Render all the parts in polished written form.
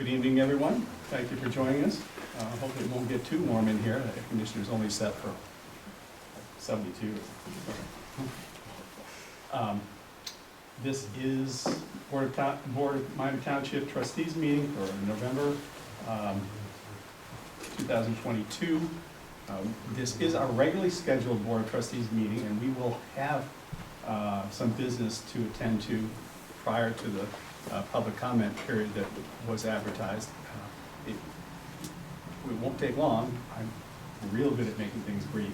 Good evening, everyone. Thank you for joining us. Hope it won't get too warm in here. The air conditioner's only set for 72. This is Board of Miami Township Trustees meeting for November 2022. This is our regularly scheduled Board of Trustees meeting, and we will have some business to attend to prior to the public comment period that was advertised. It won't take long. I'm real good at making things brief.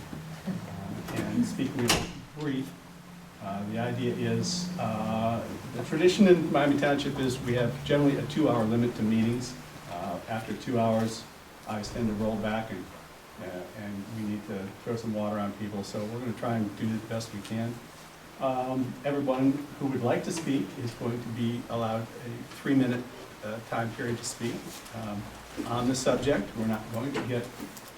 And speaking of brief, the idea is, the tradition in Miami Township is we have generally a 2-hour limit to meetings. After 2 hours, I tend to roll back and we need to throw some water on people, so we're going to try and do the best we can. Everyone who would like to speak is going to be allowed a 3-minute time period to speak on the subject. We're not going to get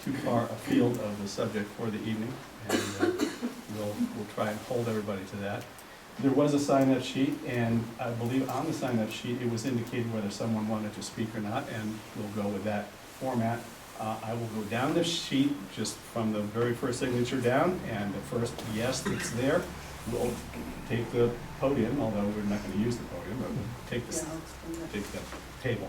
too far afield of the subject for the evening, and we'll try and hold everybody to that. There was a sign-up sheet, and I believe on the sign-up sheet it was indicated whether someone wanted to speak or not, and we'll go with that format. I will go down the sheet just from the very first signature down, and the first yes that's there will take the podium, although we're not going to use the podium, but we'll take the table.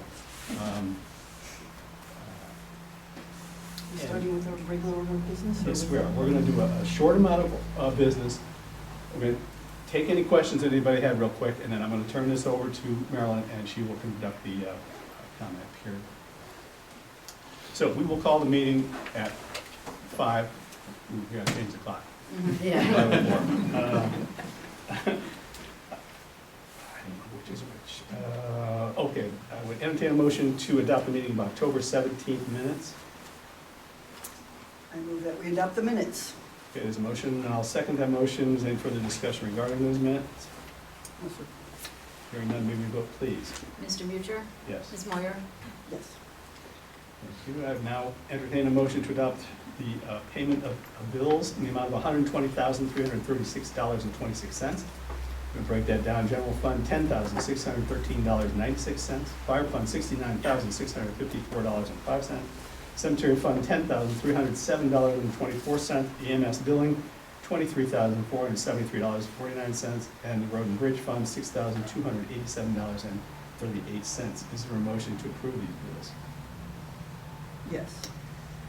Starting with our regular order of business? Yes, we are. We're going to do a short amount of business. We're going to take any questions that anybody had real quick, and then I'm going to turn this over to Marilyn, and she will conduct the comment period. So we will call the meeting at 5. We got to change the clock. Yeah. 5:04. I don't know which is which. Okay, I would entertain a motion to adopt the meeting of October 17th minutes. I move that we adopt the minutes. Okay, there's a motion, and I'll second that motion. Is there any further discussion regarding those minutes? No, sir. Hearing none, may we vote, please? Mr. Mucher? Yes. Ms. Moyer? Yes. Thank you. I've now entertained a motion to adopt the payment of bills in the amount of $120,336.26. We'll break that down. General fund, $10,613.96. Fire fund, $69,654.05. Cemetery fund, $10,307.24. EMS billing, $23,473.49. And the road and bridge fund, $6,287.38. Is there a motion to approve these bills? Yes.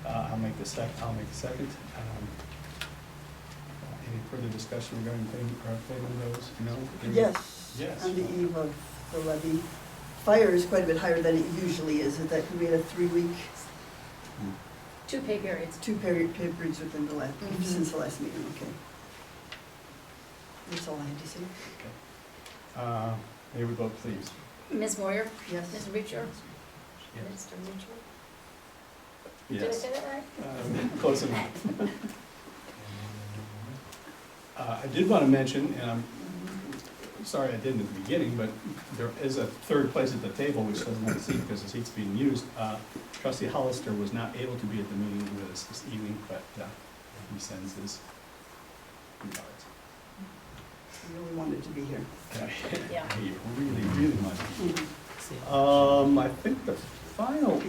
I'll make the second. Any further discussion regarding payment of those? No? Yes. Yes. On the eve of the levy. Fire is quite a bit higher than it usually is. Is that we had a 3-week, 2 pay periods. 2 periods within the last, Mhm. since the last meeting, okay. That's all I had to say. Okay. May we vote, please? Ms. Moyer? Yes. Mr. Mucher? Yes. Mr. Mucher? Did I Yes. say that right? Close enough. I did want to mention, and I'm sorry I didn't at the beginning, but there is a third place at the table which doesn't have a seat because the seat's being used. Trustee Hollister was not able to be at the meeting with us this evening, but he sends his regards. I really wanted to be here. Yeah. He really, really much. I think the final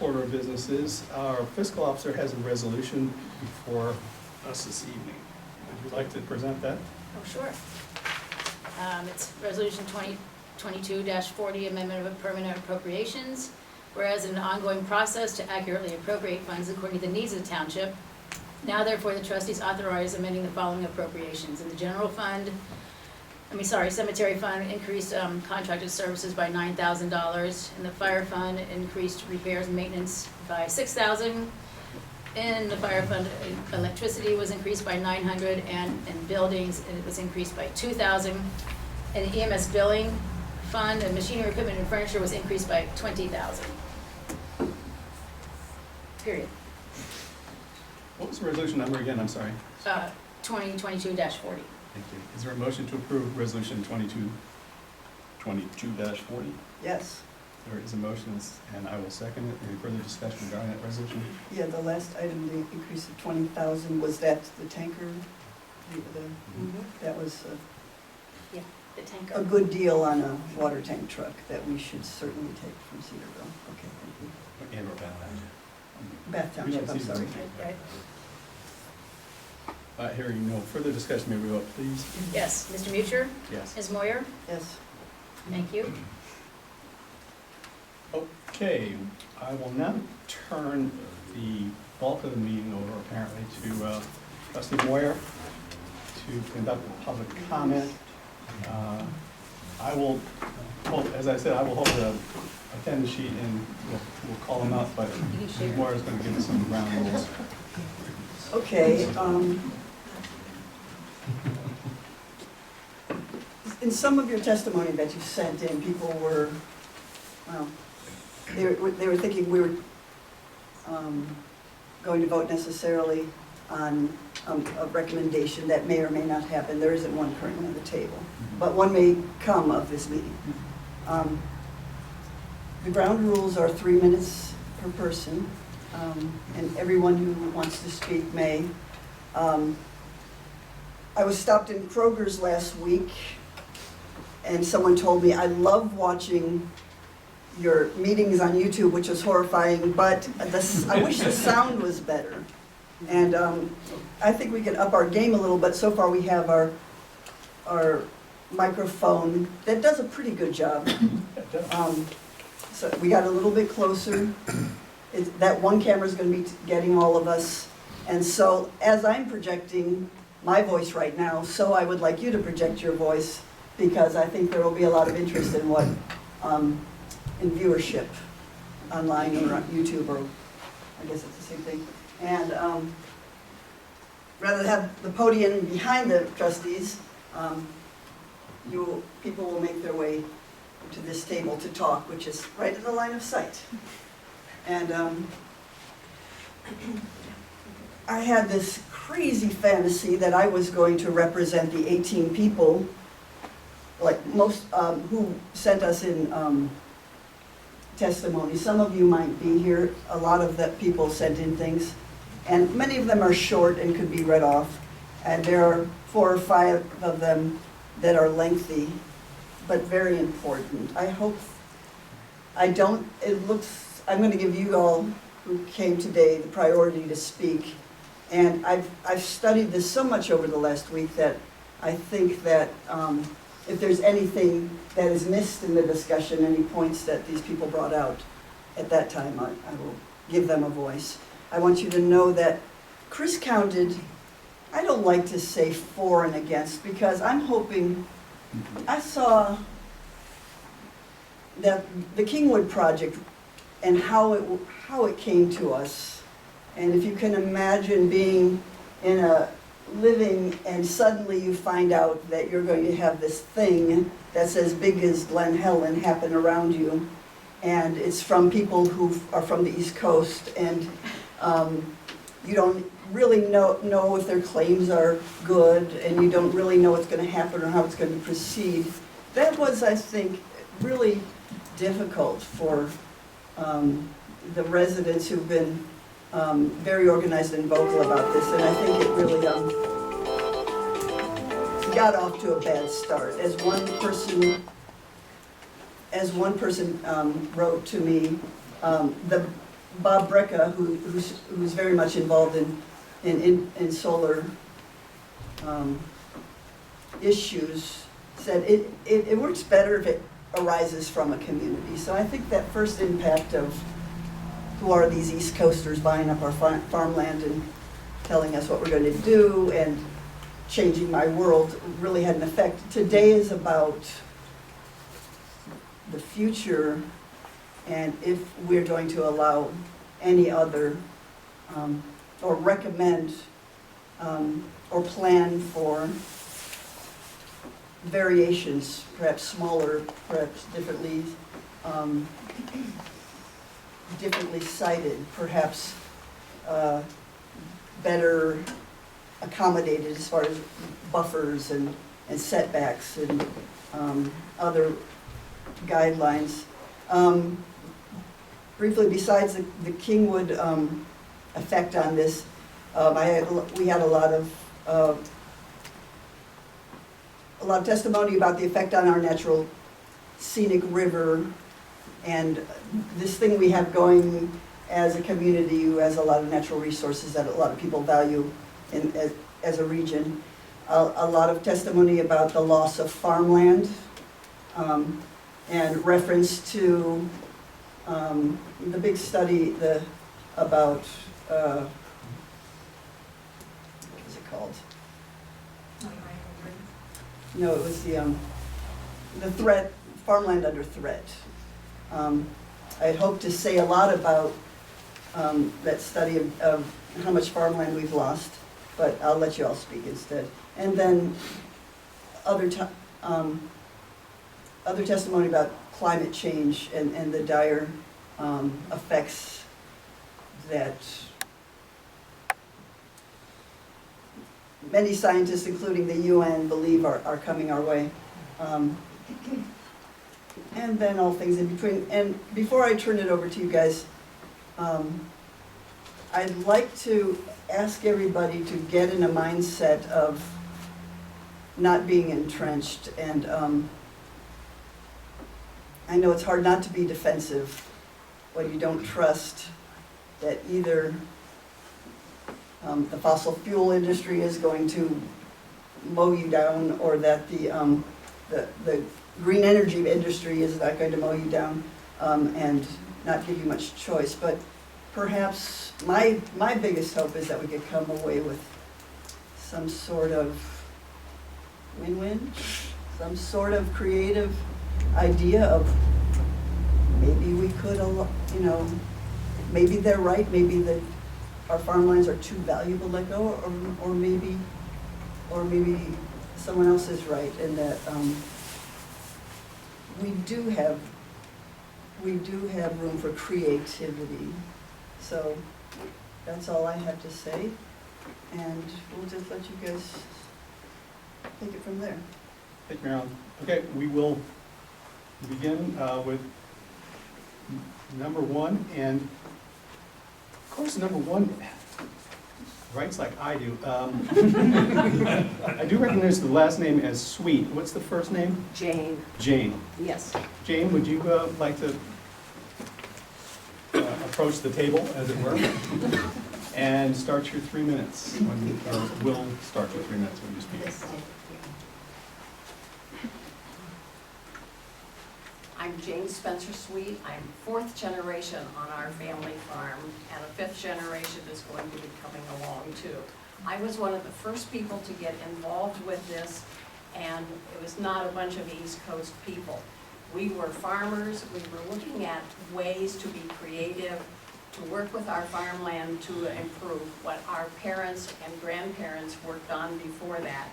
order of business is our fiscal officer has a resolution before us this evening. Would you like to present that? Oh, sure. It's Resolution 2022-40, Amendment of Permanent Appropriations. Whereas in an ongoing process to accurately appropriate funds according to the needs of the township, now therefore the trustees authorize amending the following appropriations. In the general fund, cemetery fund increased contracted services by $9,000. In the fire fund, increased repairs and maintenance by $6,000. In the fire fund, electricity was increased by $900, and in buildings, it was increased by $2,000. In the EMS billing fund, and machinery, equipment, and furniture was increased by $20,000. Period. What was the resolution number again? I'm sorry. 2022-40. Thank you. Is there a motion to approve resolution 22-40? Yes. There is a motion, and I will second it. Any further discussion regarding that resolution? Yeah, the last item, the increase of 20,000, was that the tanker? That was, Yeah. The a tanker. good deal on a water tank truck that we should certainly take from Cedarville. Okay, thank you. And or Bath Bath We don't Township, I'm see sorry. Right. Hearing no further discussion, may we vote, please? Yes, Mr. Mutcher, Yes. Ms. Moyer, Yes. thank you. Okay, I will now turn the bulk of the meeting over apparently to trustee Moyer to conduct a public comment. I will hold, as I said, I will hold the attendance sheet and we'll call them up, but Ms. Moyer is going to give us some ground rules. Okay, in some of your testimony that you sent in, people were, well, they were thinking we were going to vote necessarily on a recommendation that may or may not happen. There isn't one currently on the table, but one may come of this meeting. The ground rules are 3 minutes per person, and everyone who wants to speak may. I was stopped in Kroger's last week, and someone told me, I love watching your meetings on YouTube, which is horrifying, but I wish the sound was better. And I think we can up our game a little, but so far we have our microphone that does a pretty good job. So we got a little bit closer. That one camera is going to be getting all of us. And so as I'm projecting my voice right now, so I would like you to project your voice, because I think there will be a lot of interest in what, in viewership online or on YouTube, or I guess it's the same thing. And rather than have the podium behind the trustees, people will make their way to this table to talk, which is right in the line of sight. And I had this crazy fantasy that I was going to represent the 18 people, like most, who sent us in testimony. Some of you might be here. A lot of the people sent in things, and many of them are short and could be read off. And there are 4 or 5 of them that are lengthy, but very important. I hope, I'm going to give you all who came today the priority to speak. And I've studied this so much over the last week that I think that if there's anything that is missed in the discussion, any points that these people brought out at that time, I will give them a voice. I want you to know that Chris counted, I don't like to say for and against, because I'm hoping, I saw that the Kingwood project and how it came to us. And if you can imagine being in a living and suddenly you find out that you're going to have this thing that's as big as Glen Helen happen around you, and it's from people who are from the East Coast, and you don't really know if their claims are good, and you don't really know what's going to happen or how it's going to proceed. That was, I think, really difficult for the residents who've been very organized and vocal about this, and I think it really got off to a bad start. As one person wrote to me, the Bob Brecka, who's very much involved in solar issues, said it works better if it arises from a community. So I think that first impact of who are these East Coasters buying up our farmland and telling us what we're going to do and changing my world really had an effect. Today is about the future, and if we're going to allow any other or recommend or plan for variations, perhaps smaller, perhaps differently cited, perhaps better accommodated as far as buffers and setbacks and other guidelines. Briefly, besides the Kingwood effect on this, we had a lot of a lot of testimony about the effect on our natural scenic river, and this thing we have going as a community who has a lot of natural resources that a lot of people value as a region. A lot of testimony about the loss of farmland, and reference to the big study about, what was it called? No, it was the threat, farmland under threat. I had hoped to say a lot about that study of how much farmland we've lost, but I'll let you all speak instead. And then other testimony about climate change and the dire effects that many scientists, including the UN, believe are coming our way. And then all things in between. And before I turn it over to you guys, I'd like to ask everybody to get in a mindset of not being entrenched. And I know it's hard not to be defensive when you don't trust that either the fossil fuel industry is going to mow you down, or that the green energy industry is not going to mow you down and not give you much choice. But perhaps my biggest hope is that we could come away with some sort of win-win, some sort of creative idea of maybe we could, you know, maybe they're right, maybe our farmlands are too valuable to let go, or maybe someone else is right, and that we do have room for creativity. So that's all I have to say, and we'll just let you guys take it from there. Thank you, Marilyn. Okay, we will begin with number one, and of course, number one writes like I do. I do recognize the last name as Sweet. What's the first name? Jane. Jane. Yes. Jane, would you like to approach the table, as it were, and start your 3 minutes? We'll start your 3 minutes when you speak. I'm Jane Spencer Sweet. I'm 4th generation on our family farm, and a 5th generation is going to be coming along too. I was one of the first people to get involved with this, and it was not a bunch of East Coast people. We were farmers. We were looking at ways to be creative, to work with our farmland to improve what our parents and grandparents worked on before that.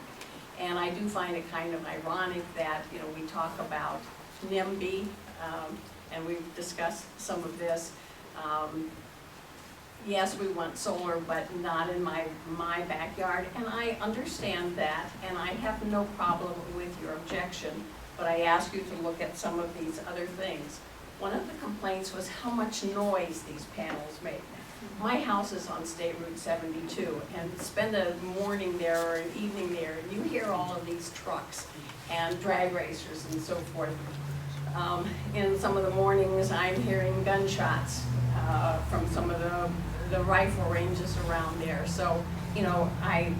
And I do find it kind of ironic that, you know, we talk about NIMBY, and we've discussed some of this. Yes, we want solar, but not in my backyard, and I understand that, and I have no problem with your objection, but I ask you to look at some of these other things. One of the complaints was how much noise these panels make. My house is on State Route 72, and spend a morning there or an evening there, and you hear all of these trucks and drag racers and so forth. In some of the mornings, I'm hearing gunshots from some of the rifle ranges around there. So, you know, I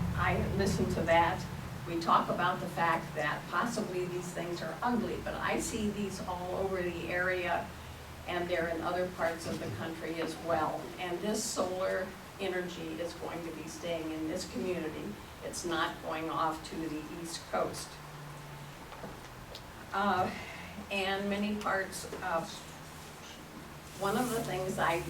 listen to that. We talk about the fact that possibly these things are ugly, but I see these all over the area, and they're in other parts of the country as well. And this solar energy is going to be staying in this community. It's not going off to the East Coast. And many parts of, one of the things I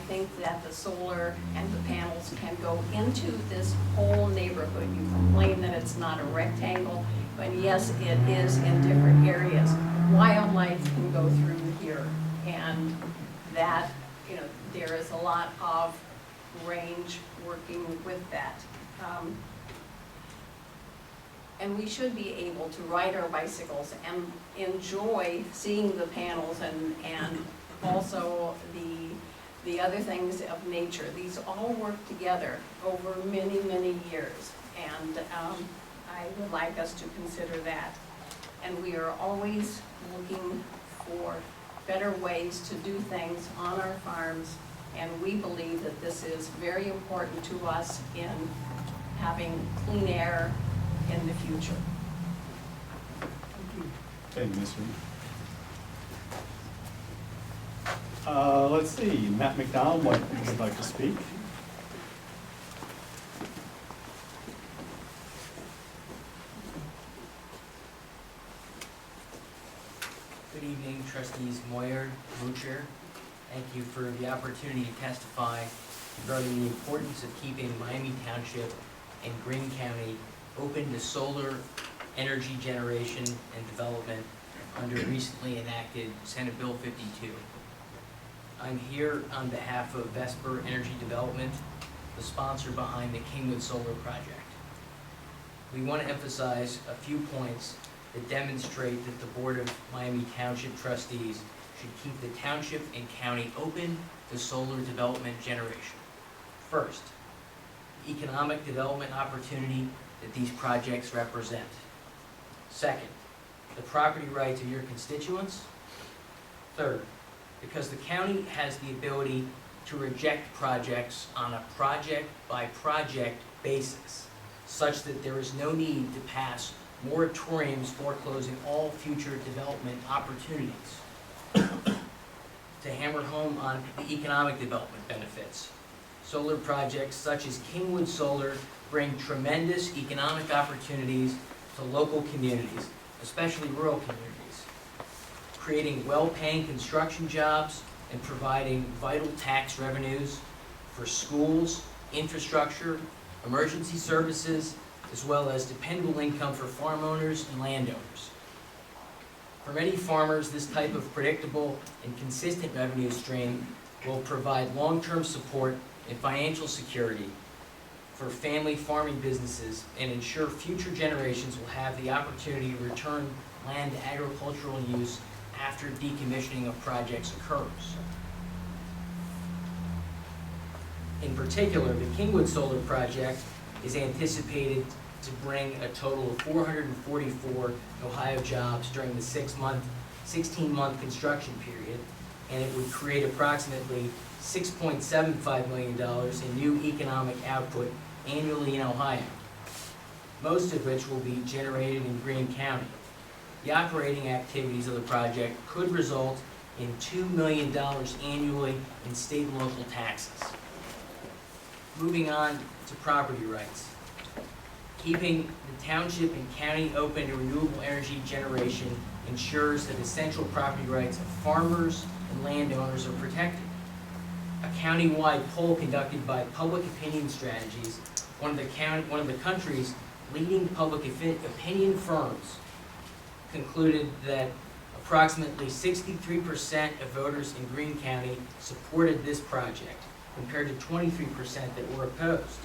think that the solar and the panels can go into this whole neighborhood. You complain that it's not a rectangle, but yes, it is in different areas. Wildlife can go through here, and that, you know, there is a lot of range working with that. And we should be able to ride our bicycles and enjoy seeing the panels and also the other things of nature. These all work together over many, many years. And I would like us to consider that. And we are always looking for better ways to do things on our farms, and we believe that this is very important to us in having clean air in the future. Okay, Ms. Reed. Let's see, Matt McDonald, what would you like to speak? Good evening, trustees Moyer, Boucher. Thank you for the opportunity to testify regarding the importance of keeping Miami Township and Greene County open to solar energy generation and development under recently enacted Senate Bill 52. I'm here on behalf of Vesper Energy Development, the sponsor behind the Kingwood Solar Project. We want to emphasize a few points that demonstrate that the Board of Miami Township Trustees should keep the township and county open to solar development generation. First, the economic development opportunity that these projects represent. Second, the property rights of your constituents. Third, because the county has the ability to reject projects on a project-by-project basis, such that there is no need to pass moratoriums foreclosing all future development opportunities. To hammer home on the economic development benefits, solar projects such as Kingwood Solar bring tremendous economic opportunities to local communities, especially rural communities, creating well-paying construction jobs and providing vital tax revenues for schools, infrastructure, emergency services, as well as dependable income for farm owners and landowners. For many farmers, this type of predictable and consistent revenue stream will provide long-term support and financial security for family farming businesses and ensure future generations will have the opportunity to return land to agricultural use after decommissioning of projects occurs. In particular, the Kingwood Solar Project is anticipated to bring a total of 444 Ohio jobs during the 16-month construction period, and it would create approximately $6.75 million in new economic output annually in Ohio, most of which will be generated in Greene County. The operating activities of the project could result in $2 million annually in state and local taxes. Moving on to property rights. Keeping the township and county open to renewable energy generation ensures that essential property rights of farmers and landowners are protected. A county-wide poll conducted by Public Opinion Strategies, one of the country's leading public opinion firms, concluded that approximately 63% of voters in Greene County supported this project, compared to 23% that were opposed.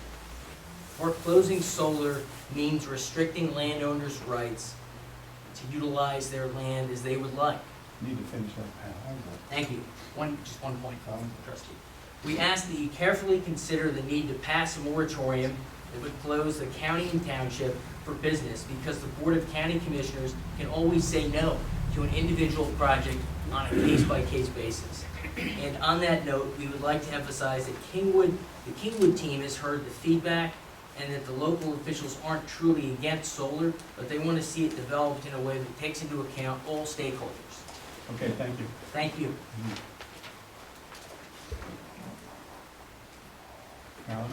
Foreclosing solar means restricting landowners' rights to utilize their land as they would like. Need to finish that, Pat. Thank you. Just one point, trustee. We ask that you carefully consider the need to pass a moratorium that would close the county and township for business, because the Board of County Commissioners can always say no to an individual project on a case-by-case basis. And on that note, we would like to emphasize that the Kingwood team has heard the feedback, and that the local officials aren't truly against solar, but they want to see it developed in a way that takes into account all stakeholders. Okay, thank you. Thank you. Carolyn?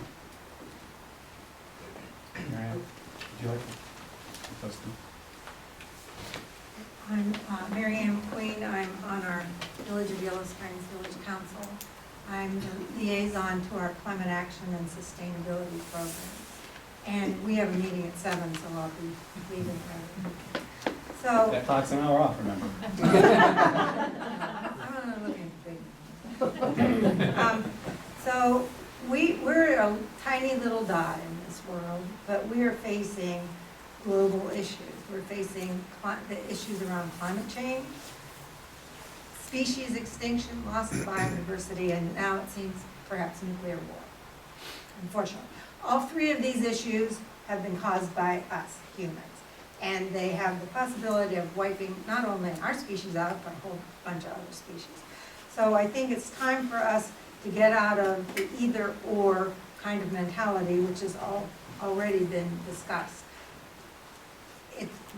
Marianne, would you like to testify? I'm Mary Ann McQueen. I'm on our Village of Yellow Springs Village Council. I'm the liaison to our climate action and sustainability programs. And we have a meeting at 7, so I'll be leaving early. So That clock's an hour off, remember? I'm looking big. So we're a tiny little dot in this world, but we are facing global issues. We're facing the issues around climate change, species extinction, loss of biodiversity, and now it seems perhaps nuclear war, unfortunately. All three of these issues have been caused by us humans. And they have the possibility of wiping not only our species out, but a whole bunch of other species. So I think it's time for us to get out of the either-or kind of mentality, which has already been discussed.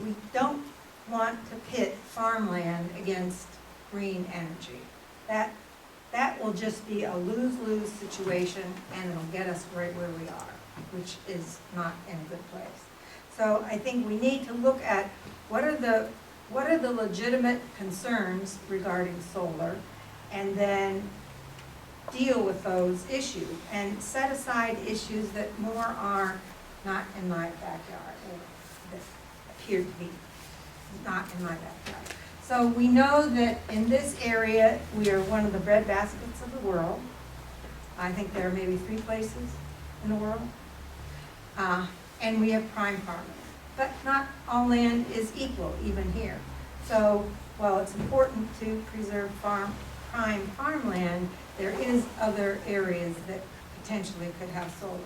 We don't want to pit farmland against green energy. That will just be a lose-lose situation, and it'll get us right where we are, which is not in a good place. So I think we need to look at what are the legitimate concerns regarding solar, and then deal with those issues, and set aside issues that more are not in my backyard, or that appear to be not in my backyard. So we know that in this area, we are one of the breadbaskets of the world. I think there are maybe 3 places in the world. And we have prime farmland. But not all land is equal, even here. So while it's important to preserve prime farmland, there is other areas that potentially could have solar.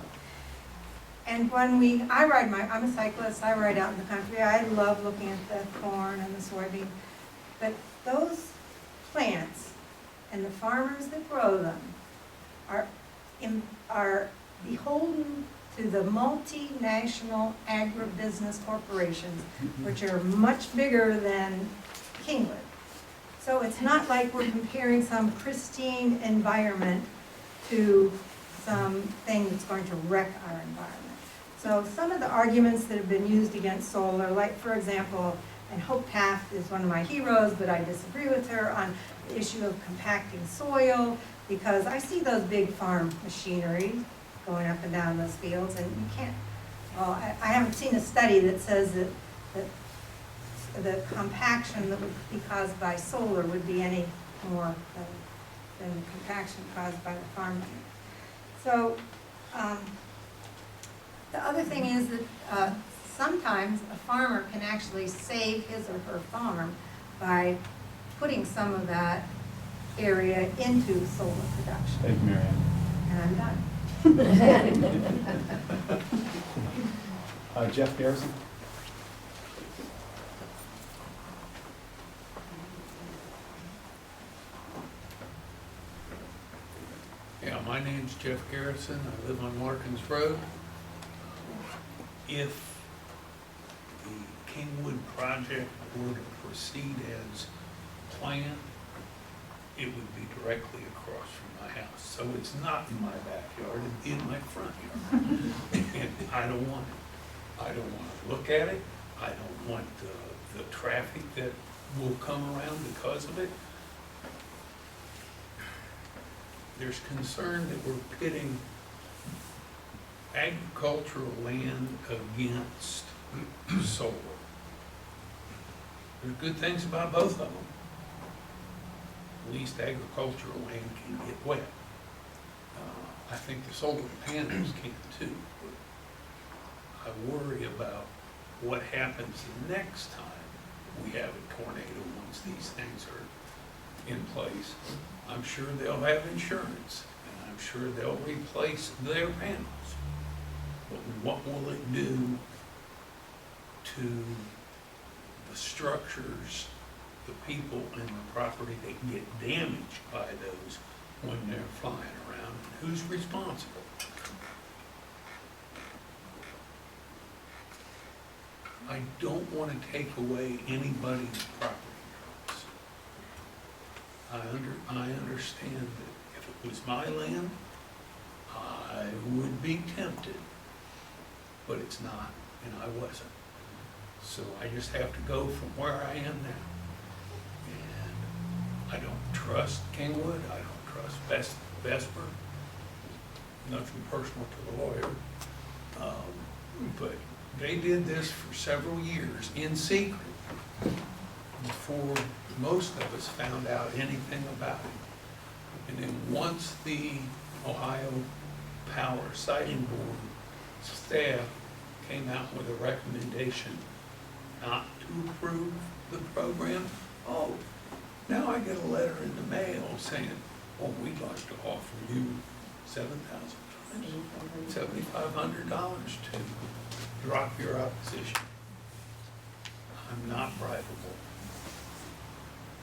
And when I'm a cyclist, I ride out in the country, I love looking at the corn and the soybean. But those plants and the farmers that grow them are beholden to the multinational agribusiness corporations, which are much bigger than Kingwood. So it's not like we're comparing some pristine environment to something that's going to wreck our environment. So some of the arguments that have been used against solar, like for example, and Hope Taft is one of my heroes, but I disagree with her on the issue of compacting soil, because I see those big farm machinery going up and down those fields, and you can't, well, I haven't seen a study that says that the compaction that would be caused by solar would be any more than the compaction caused by the farmland. So the other thing is that sometimes a farmer can actually save his or her farm by putting some of that area into solar production. Thank you, Mary Ann. And I'm done. Jeff Garrison? Yeah, my name's Jeff Garrison. I live on Larkins Road. If the Kingwood project were to proceed as planned, it would be directly across from my house. So it's not in my backyard, it'd be in my front yard. And I don't want it. I don't want to look at it. I don't want the traffic that will come around because of it. There's concern that we're pitting agricultural land against solar. There's good things about both of them. At least agricultural land can get wet. I think the solar panels can too. But I worry about what happens the next time we have a tornado once these things are in place. I'm sure they'll have insurance, and I'm sure they'll replace their panels. But what will it do to the structures, the people and the property that get damaged by those when they're flying around? And who's responsible? I don't want to take away anybody's property rights. I understand that if it was my land, I would be tempted, but it's not, and I wasn't. So I just have to go from where I am now. And I don't trust Kingwood, I don't trust Vesper, nothing personal to the lawyer, but they did this for several years in secret before most of us found out anything about it. And then once the Ohio Power Siting Board staff came out with a recommendation not to approve the program, oh, now I get a letter in the mail saying, oh, we'd like to offer you $7,000 $7,500 to drop your opposition. I'm not bribable.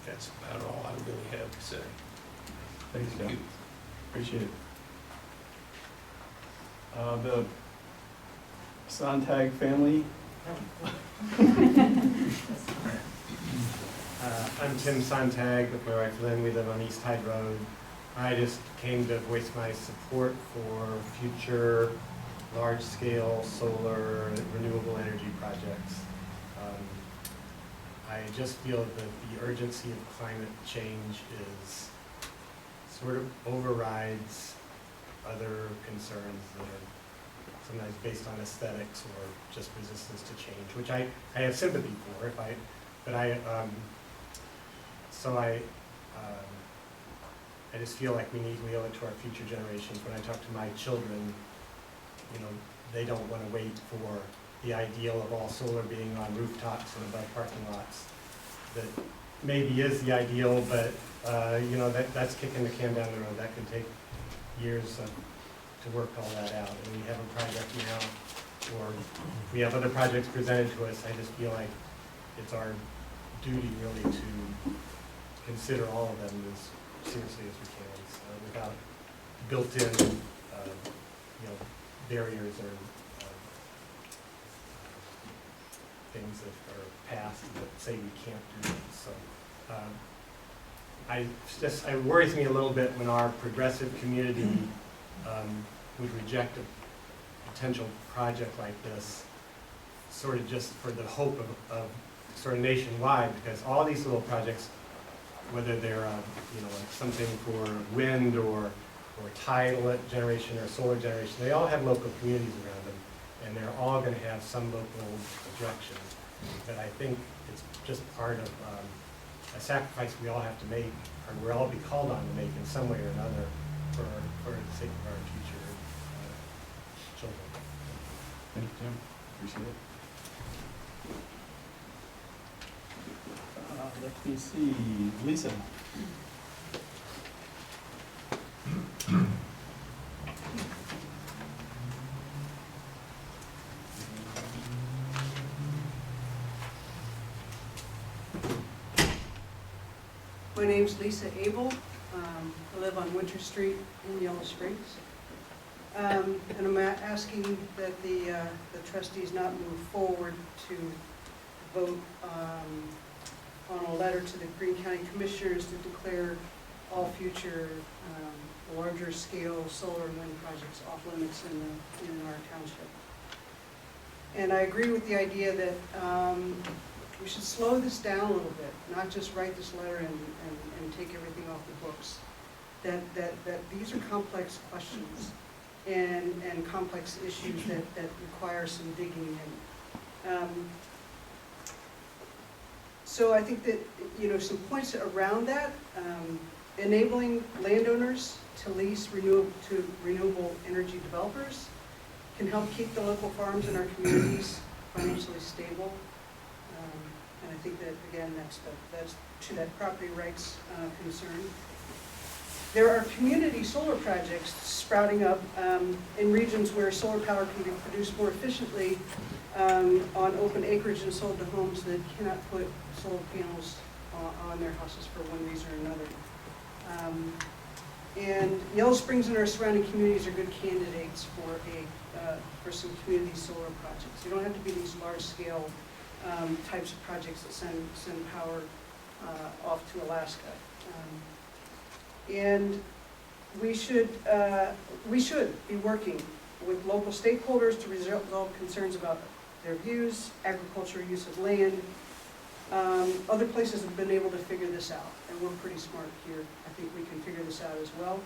That's about all I really have to say. Thanks, Thank Joe. you. Appreciate it. The Sontag family, I'm Tim Sontag with my wife Lynn. We live on East Hyde Road. I just came to voice my support for future large-scale solar renewable energy projects. I just feel that the urgency of climate change is sort of overrides other concerns that are sometimes based on aesthetics or just resistance to change, which I have sympathy for. I just feel like we owe it to our future generations. When I talk to my children, you know, they don't want to wait for the ideal of all solar being on rooftops and above parking lots. That maybe is the ideal, but you know, that's kicking the can down the road. That could take years to work all that out. And we have a project now, or we have other projects presented to us. I just feel like it's our duty really to consider all of them as seriously as we can, without built-in, you know, barriers or things that are passed that say we can't do this. So it worries me a little bit when our progressive community would reject a potential project like this, sort of just for the hope of sort of nationwide, because all these little projects, whether they're you know, like something for wind or tidal generation or solar generation, they all have local communities around them, and they're all going to have some local objections. But I think it's just part of a sacrifice we all have to make, or we'll all be called on to make in some way or another for the sake of our future children. thank you, Jim, appreciate it. Let me see, Lisa. My name's Lisa Abel. I live on Winter Street in Yellow Springs. And I'm asking that the trustees not move forward to vote on a letter to the Greene County Commissioners to declare all future larger scale solar and wind projects off limits in our township. And I agree with the idea that we should slow this down a little bit, not just write this letter and take everything off the books. That these are complex questions and complex issues that require some digging in. So I think that, you know, some points around that, enabling landowners to lease renewable energy developers can help keep the local farms in our communities financially stable. And I think that, again, that's to that property rights concern. There are community solar projects sprouting up in regions where solar power can be produced more efficiently on open acreage and sold to homes that cannot put solar panels on their houses for one reason or another. And Yellow Springs and our surrounding communities are good candidates for some community solar projects. You don't have to be these large-scale types of projects that send power off to Alaska. And we should be working with local stakeholders to resolve concerns about their views, agricultural use of land. Other places have been able to figure this out, and we're pretty smart here. I think we can figure this out as well,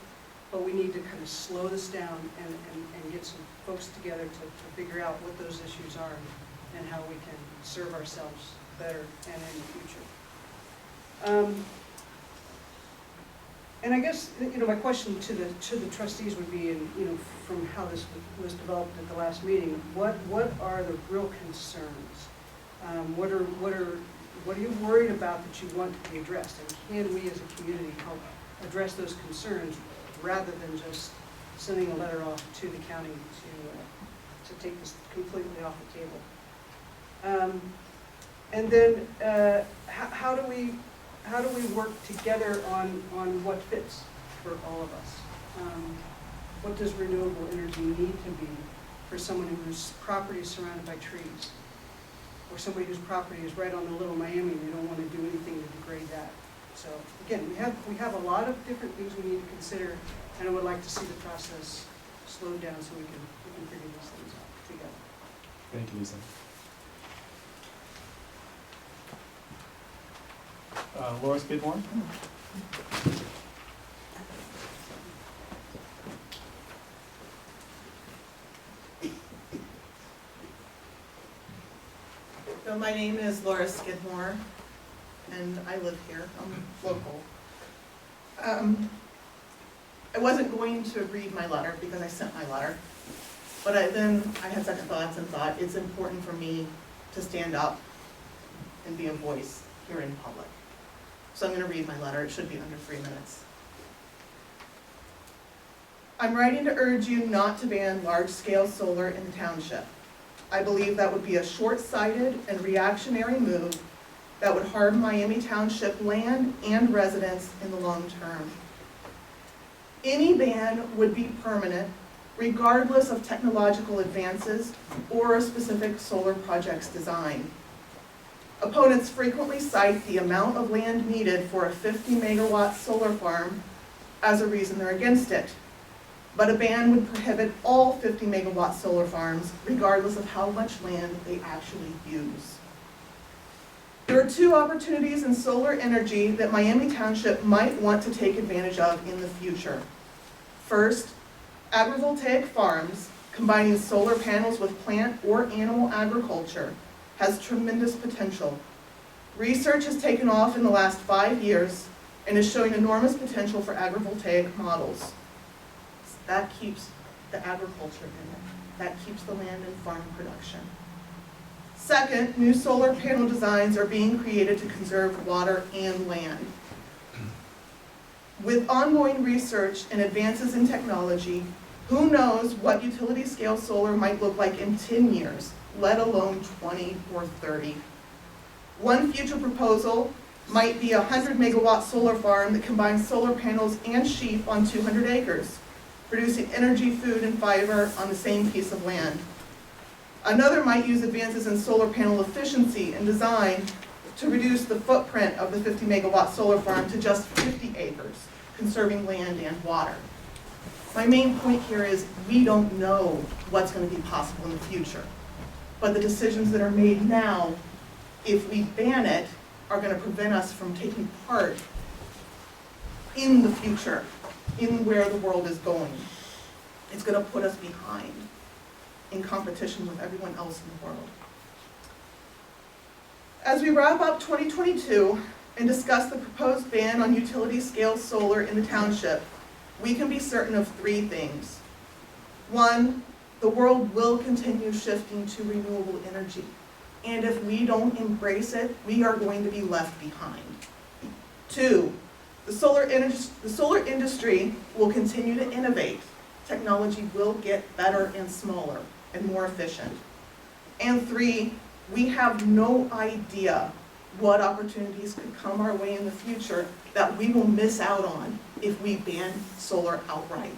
but we need to kind of slow this down and get some folks together to figure out what those issues are and how we can serve ourselves better and in the future. And I guess, you know, my question to the trustees would be, and you know, from how this was developed at the last meeting, what are the real concerns? What are you worried about that you want to be addressed? And can we as a community help address those concerns rather than just sending a letter off to the county to take this completely off the table. And then, how do we work together on what fits for all of us? What does renewable energy need to be for someone whose property is surrounded by trees? Or somebody whose property is right on the Little Miami, and we don't want to do anything to degrade that. So again, we have a lot of different things we need to consider, and I would like to see the process slowed down so we can figure these things out together. Thank you, Lisa. Laura Skidmore? So my name is Laura Skidmore, and I live here. I'm local. I wasn't going to read my letter because I sent my letter, but then I had second thoughts and thought it's important for me to stand up and be a voice here in public. So I'm going to read my letter. It should be under 3 minutes. I'm writing to urge you not to ban large-scale solar in the township. I believe that would be a short-sighted and reactionary move that would harm Miami Township land and residents in the long term. Any ban would be permanent, regardless of technological advances or a specific solar project's design. Opponents frequently cite the amount of land needed for a 50-megawatt solar farm as a reason they're against it. But a ban would prohibit all 50-megawatt solar farms, regardless of how much land they actually use. There are two opportunities in solar energy that Miami Township might want to take advantage of in the future. First, agrivoltaic farms, combining solar panels with plant or animal agriculture, has tremendous potential. Research has taken off in the last 5 years and is showing enormous potential for agrivoltaic models. That keeps the agriculture in it. That keeps the land and farm production. Second, new solar panel designs are being created to conserve water and land. With ongoing research and advances in technology, who knows what utility scale solar might look like in 10 years, let alone 20 or 30. One future proposal might be a 100-megawatt solar farm that combines solar panels and sheep on 200 acres. Producing energy, food, and fiber on the same piece of land. Another might use advances in solar panel efficiency and design to reduce the footprint of the 50-megawatt solar farm to just 50 acres, conserving land and water. My main point here is we don't know what's going to be possible in the future, but the decisions that are made now, if we ban it, are going to prevent us from taking part in the future, in where the world is going. It's going to put us behind in competition with everyone else in the world. As we wrap up 2022 and discuss the proposed ban on utility scale solar in the township, we can be certain of 3 things. 1, the world will continue shifting to renewable energy. And if we don't embrace it, we are going to be left behind. 2, the solar industry will continue to innovate. Technology will get better and smaller and more efficient. And 3, we have no idea what opportunities could come our way in the future that we will miss out on if we ban solar outright.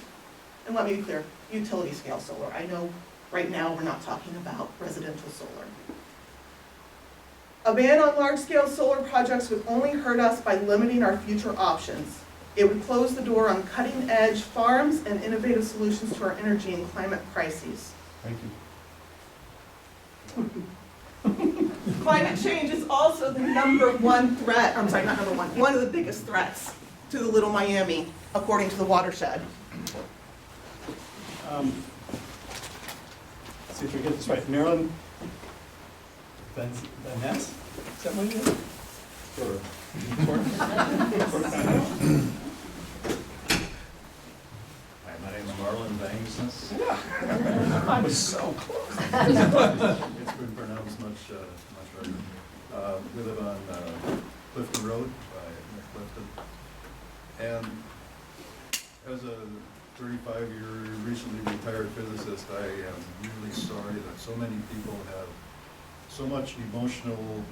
And let me be clear, utility scale solar. I know right now we're not talking about residential solar. A ban on large-scale solar projects would only hurt us by limiting our future options. It would close the door on cutting-edge farms and innovative solutions to our energy and climate crises. Thank you. Climate change is also the #1 threat, I'm sorry, not #1, one of the biggest threats to the Little Miami, according to the watershed. Let's see if we get this right. Marilyn Van Ness? Is that what it is? Sort of. Hi, my name is Marlon Bangs. I was so close. It's been pronounced much better. We live on Clifton Road by Clifton. And as a 35-year recently retired physicist, I am really sorry that so many people have so much emotional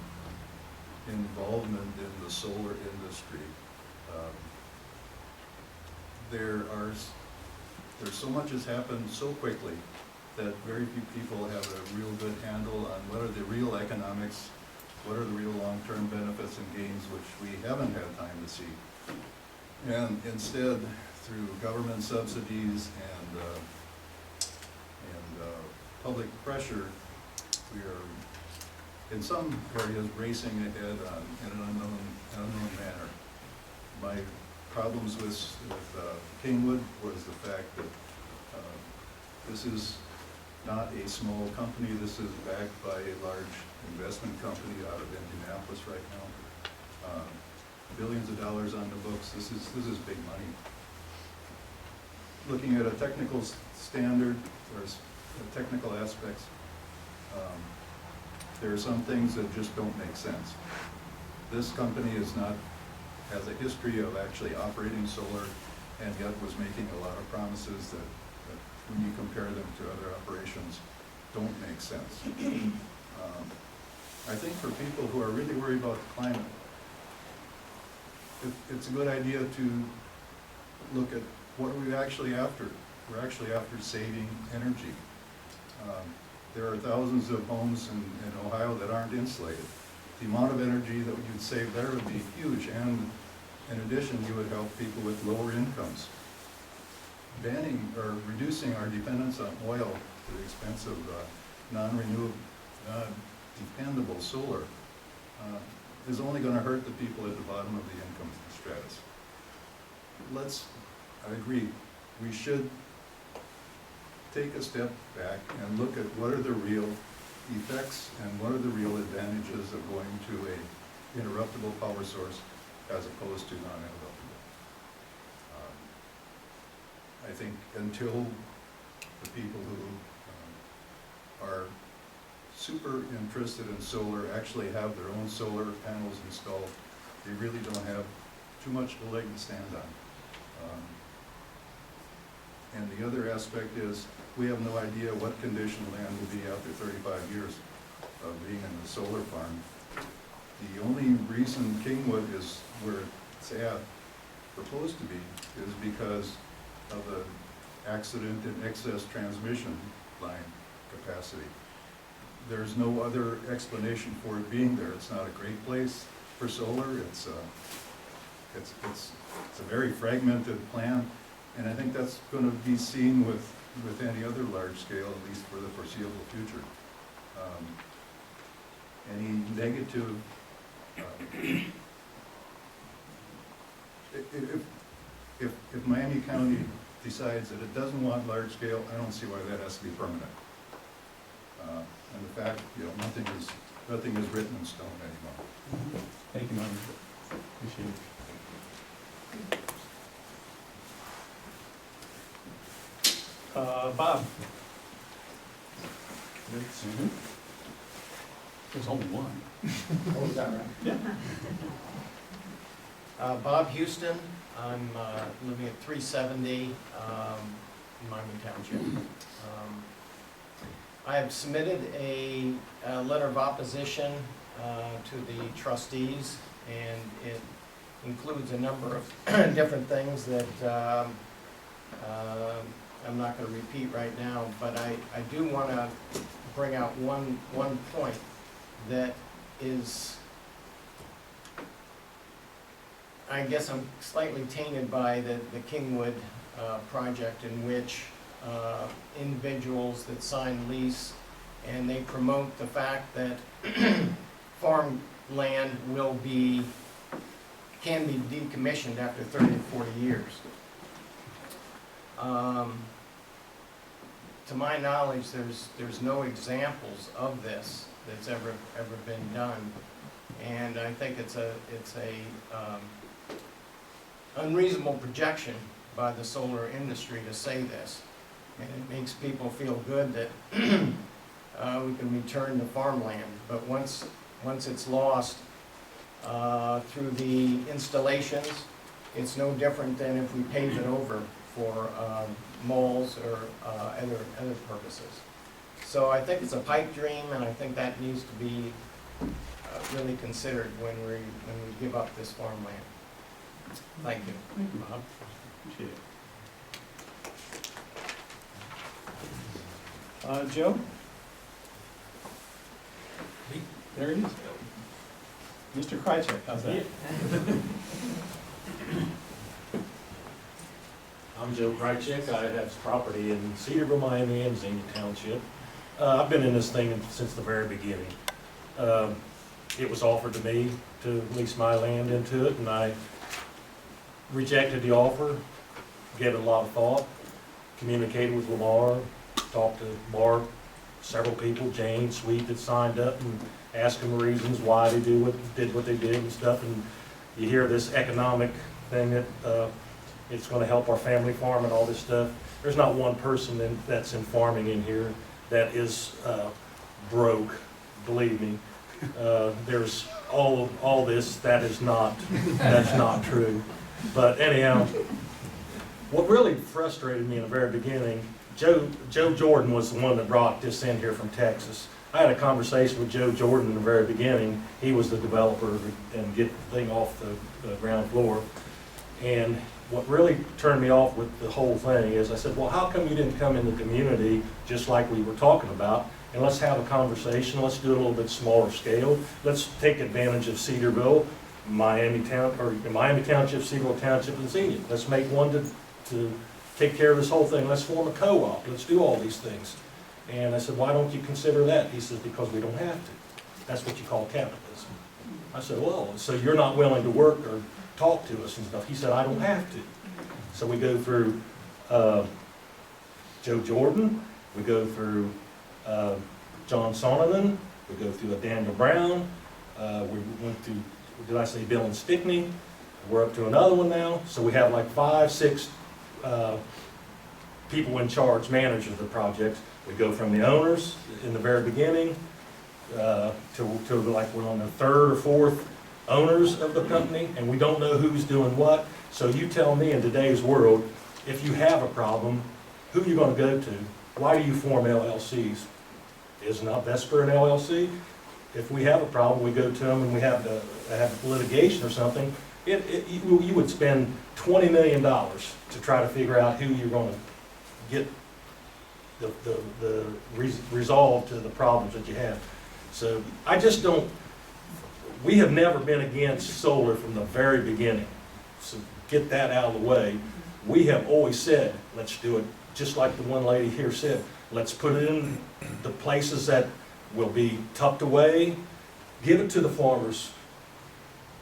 involvement in the solar industry. There's so much has happened so quickly that very few people have a real good handle on what are the real economics, what are the real long-term benefits and gains, which we haven't had time to see. And instead, through government subsidies and public pressure, we are, in some areas, racing ahead in an unknown manner. My problems with Kingwood was the fact that this is not a small company. This is backed by a large investment company out of Indianapolis right now. Billions of dollars on the books. This is big money. Looking at a technical standard or technical aspects, there are some things that just don't make sense. This company has a history of actually operating solar, and yet was making a lot of promises that when you compare them to other operations, don't make sense. I think for people who are really worried about the climate, it's a good idea to look at what are we actually after. We're actually after saving energy. There are thousands of homes in Ohio that aren't insulated. The amount of energy that you'd save there would be huge, and in addition, you would help people with lower incomes. Banning or reducing our dependence on oil to the expense of non-renewable, dependable solar is only going to hurt the people at the bottom of the income stratus. I agree, we should take a step back and look at what are the real effects and what are the real advantages of going to a interruptible power source as opposed to non-interruptible. I think until the people who are super interested in solar actually have their own solar panels installed, they really don't have too much of a leg to stand on. And the other aspect is, we have no idea what condition land will be after 35 years of being in the solar farm. The only reason Kingwood is where it's proposed to be, is because of the accident in excess transmission line capacity. There's no other explanation for it being there. It's not a great place for solar. It's a very fragmented plan, and I think that's going to be seen with any other large scale, at least for the foreseeable future. Any negative, if Miami County decides that it doesn't want large scale, I don't see why that has to be permanent. And the fact, nothing is written in stone anymore. Thank you, Norman. Appreciate it. Bob? There's only one. Oh, is that right? Yeah. Bob Houston, I'm living at 370 Miami Township. I have submitted a letter of opposition to the trustees, and it includes a number of different things that I'm not going to repeat right now, but I do want to bring out one point that is, I guess I'm slightly tainted by the Kingwood project, in which individuals that sign lease and they promote the fact that farmland can be decommissioned after 30 to 40 years. To my knowledge, there's no examples of this that's ever been done, and I think it's a unreasonable projection by the solar industry to say this, and it makes people feel good that we can return to farmland, but once it's lost through the installations, it's no different than if we pave it over for malls or other purposes. So I think it's a pipe dream, and I think that needs to be really considered when we give up this farmland. Thank you. Thank you, Bob. Appreciate it. Joe? There he is. Mr. Krychek, how's that? I'm Joe Krychek. I have property in Cedarville, Miami, and Xenia Township. I've been in this thing since the very beginning. It was offered to me to lease my land into it, and I rejected the offer, gave it a lot of thought, communicated with Lamar, talked to Mark, several people, Jane, Sweet, that signed up, and asked them reasons why they did what they did and stuff. And you hear this economic thing that it's going to help our family farm and all this stuff. There's not one person that's in farming in here that is broke, believe me. There's all this that's not true. But anyhow, what really frustrated me in the very beginning, Joe Jordan was the one that brought this in here from Texas. I had a conversation with Joe Jordan in the very beginning. He was the developer and get the thing off the ground floor. And what really turned me off with the whole thing is I said, well, how come you didn't come in the community just like we were talking about, and let's have a conversation, let's do it a little bit smaller scale, let's take advantage of Cedarville, Miami Township, Cedarville Township, and Xenia. Let's make one to take care of this whole thing. Let's form a co-op. Let's do all these things. And I said, why don't you consider that? He says, because we don't have to. That's what you call capitalism. I said, well, so you're not willing to work or talk to us and stuff. He said, I don't have to. So we go through Joe Jordan, we go through John Sonovan, we go through Daniel Brown, we went through, did I say Bill and Stickney? We're up to another one now. So we have like 5, 6 people in charge, managers of the project. We go from the owners in the very beginning to like we're on the 3rd or 4th owners of the company, and we don't know who's doing what. So you tell me, in today's world, if you have a problem, who are you going to go to? Why do you form LLCs? Isn't that Vesper an LLC? If we have a problem, we go to them and we have to have litigation or something. You would spend $20 million to try to figure out who you're going to get the resolve to the problems that you have. So I just don't, we have never been against solar from the very beginning. So get that out of the way. We have always said, let's do it just like the one lady here said. Let's put it in the places that will be tucked away. Give it to the farmers.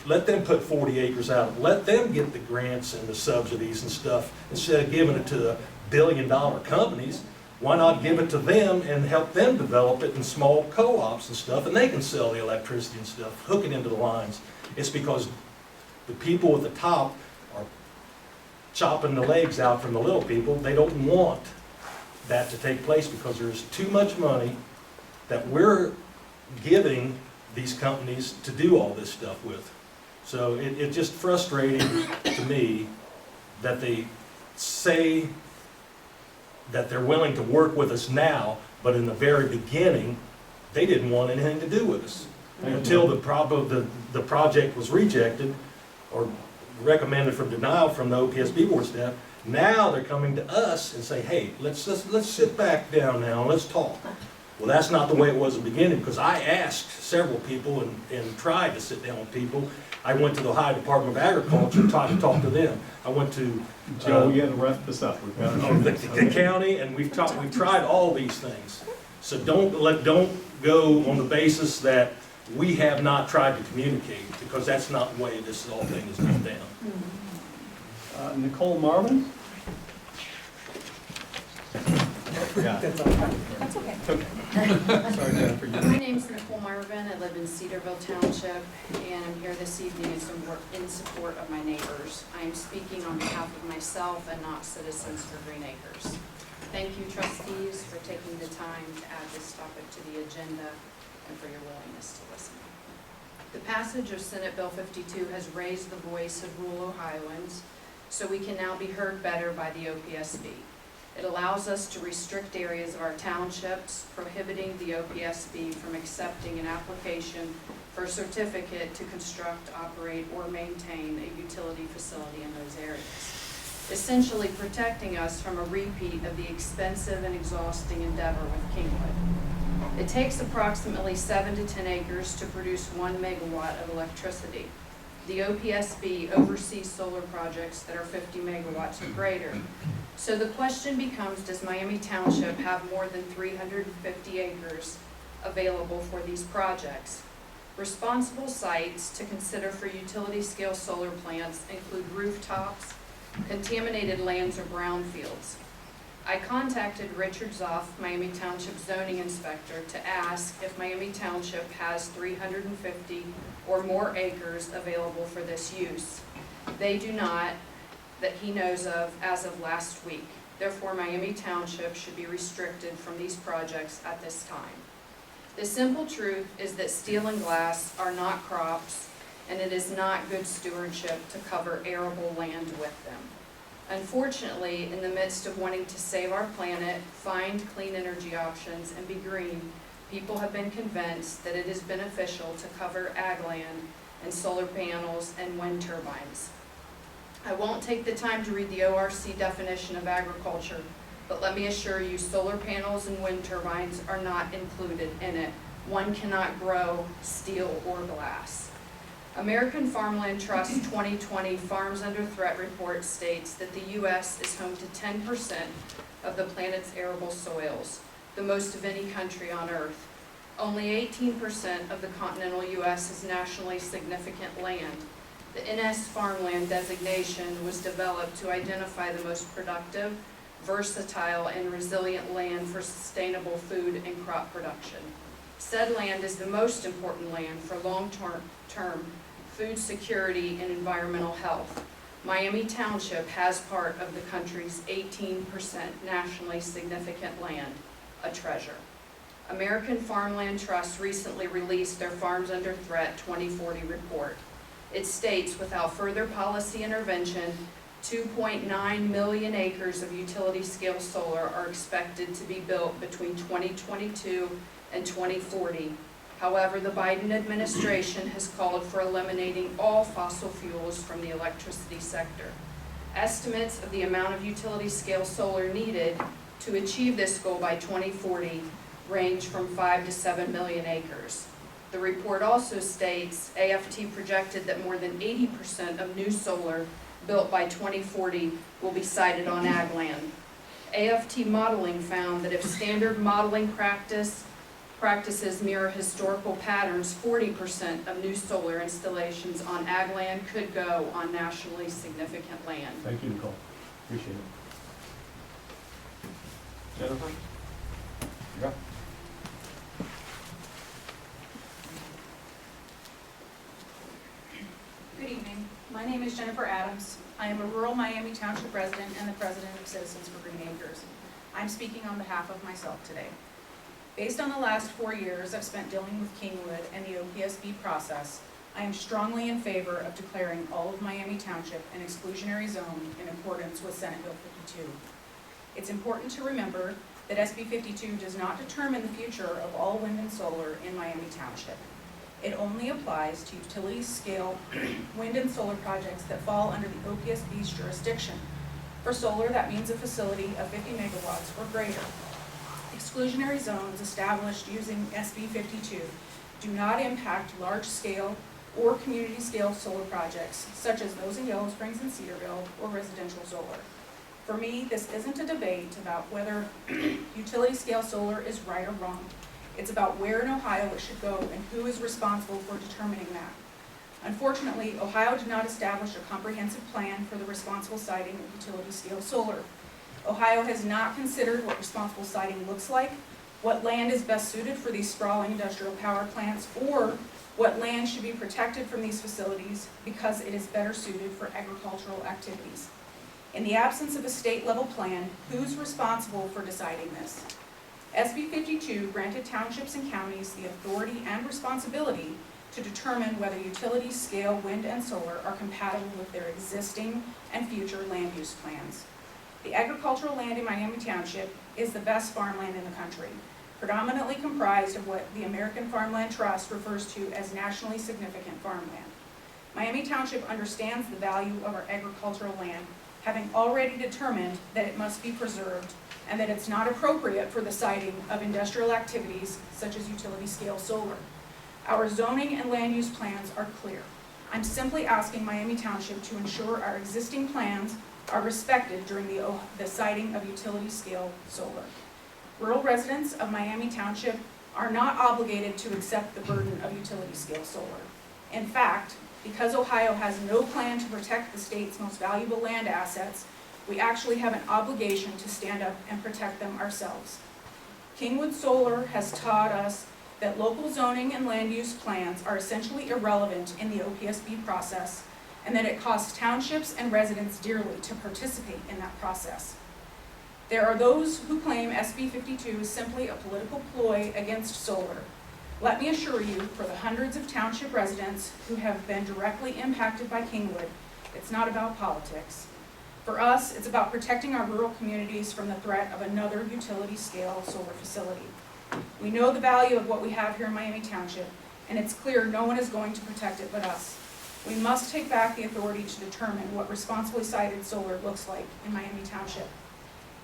Let them put 40 acres out. Let them get the grants and the subsidies and stuff instead of giving it to the billion-dollar companies. Why not give it to them and help them develop it in small co-ops and stuff, and they can sell the electricity and stuff, hook it into the lines. It's because the people at the top are chopping the legs out from the little people. They don't want that to take place because there's too much money that we're giving these companies to do all this stuff with. So it's just frustrating to me that they say that they're willing to work with us now, but in the very beginning, they didn't want anything to do with us. Until the project was rejected or recommended for denial from the OPSB board staff, now they're coming to us and say, hey, let's sit back down now and let's talk. Well, that's not the way it was at the beginning, because I asked several people and tried to sit down with people. I went to the Ohio Department of Agriculture and tried to talk to them. I went to Joe, we got to wrap this up. We've got the county, and we've tried all these things. So don't go on the basis that we have not tried to communicate, because that's not the way this whole thing is done down. Nicole Marvin? That's okay. Sorry, Jennifer. My name's Nicole Marvin. I live in Cedarville Township, and I'm here this evening in support of my neighbors. I am speaking on behalf of myself and not Citizens for Green Acres. Thank you, trustees, for taking the time to add this topic to the agenda and for your willingness to listen. The passage of Senate Bill 52 has raised the voice of rural Ohioans so we can now be heard better by the OPSB. It allows us to restrict areas of our townships, prohibiting the OPSB from accepting an application for a certificate to construct, operate, or maintain a utility facility in those areas, essentially protecting us from a repeat of the expensive and exhausting endeavor with Kingwood. It takes approximately 7 to 10 acres to produce 1 megawatt of electricity. The OPSB oversees solar projects that are 50 megawatts or greater. So the question becomes, does Miami Township have more than 350 acres available for these projects? Responsible sites to consider for utility-scale solar plants include rooftops, contaminated lands, or brownfields. I contacted Richard Zoff, Miami Township zoning inspector, to ask if Miami Township has 350 or more acres available for this use. They do not, that he knows of as of last week. Therefore, Miami Township should be restricted from these projects at this time. The simple truth is that steel and glass are not crops, and it is not good stewardship to cover arable land with them. Unfortunately, in the midst of wanting to save our planet, find clean energy options, and be green, people have been convinced that it is beneficial to cover ag land and solar panels and wind turbines. I won't take the time to read the ORC definition of agriculture, but let me assure you, solar panels and wind turbines are not included in it. One cannot grow steel or glass. American Farmland Trust 2020 Farms Under Threat report states that the U.S. is home to 10% of the planet's arable soils, the most of any country on Earth. Only 18% of the continental U.S. is nationally significant land. The NS Farmland designation was developed to identify the most productive, versatile, and resilient land for sustainable food and crop production. Said land is the most important land for long-term food security and environmental health. Miami Township has part of the country's 18% nationally significant land, a treasure. American Farmland Trust recently released their Farms Under Threat 2040 report. It states, without further policy intervention, 2.9 million acres of utility-scale solar are expected to be built between 2022 and 2040. However, the Biden administration has called for eliminating all fossil fuels from the electricity sector. Estimates of the amount of utility-scale solar needed to achieve this goal by 2040 range from 5 to 7 million acres. The report also states AFT projected that more than 80% of new solar built by 2040 will be sited on ag land. AFT modeling found that if standard modeling practices mirror historical patterns, 40% of new solar installations on ag land could go on nationally significant land. Thank you, Nicole. Appreciate it. Jennifer? You're up. Good evening. My name is Jennifer Adams. I am a rural Miami Township resident and the president of Citizens for Green Acres. I'm speaking on behalf of myself today. Based on the last 4 years I've spent dealing with Kingwood and the OPSB process, I am strongly in favor of declaring all of Miami Township an exclusionary zone in accordance with Senate Bill 52. It's important to remember that SB 52 does not determine the future of all wind and solar in Miami Township. It only applies to utility-scale wind and solar projects that fall under the OPSB's jurisdiction. For solar, that means a facility of 50 megawatts or greater. Exclusionary zones established using SB 52 do not impact large-scale or community-scale solar projects, such as those in Yellow Springs and Cedarville, or residential solar. For me, this isn't a debate about whether utility-scale solar is right or wrong. It's about where in Ohio it should go and who is responsible for determining that. Unfortunately, Ohio did not establish a comprehensive plan for the responsible siting of utility-scale solar. Ohio has not considered what responsible siting looks like, what land is best suited for these sprawling industrial power plants, or what land should be protected from these facilities because it is better suited for agricultural activities. In the absence of a state-level plan, who's responsible for deciding this? SB 52 granted townships and counties the authority and responsibility to to determine whether utility-scale wind and solar are compatible with their existing and future land use plans. The agricultural land in Miami Township is the best farmland in the country, predominantly comprised of what the American Farmland Trust refers to as nationally significant farmland. Miami Township understands the value of our agricultural land, having already determined that it must be preserved and that it's not appropriate for the siting of industrial activities such as utility-scale solar. Our zoning and land use plans are clear. I'm simply asking Miami Township to ensure our existing plans are respected during the siting of utility-scale solar. Rural residents of Miami Township are not obligated to accept the burden of utility-scale solar. In fact, because Ohio has no plan to protect the state's most valuable land assets, we actually have an obligation to stand up and protect them ourselves. Kingwood Solar has taught us that local zoning and land use plans are essentially irrelevant in the OPSB process, and that it costs townships and residents dearly to participate in that process. There are those who claim SB 52 is simply a political ploy against solar. Let me assure you, for the hundreds of township residents who have been directly impacted by Kingwood, it's not about politics. For us, it's about protecting our rural communities from the threat of another utility-scale solar facility. We know the value of what we have here in Miami Township, and it's clear no one is going to protect it but us. We must take back the authority to determine what responsibly sited solar looks like in Miami Township.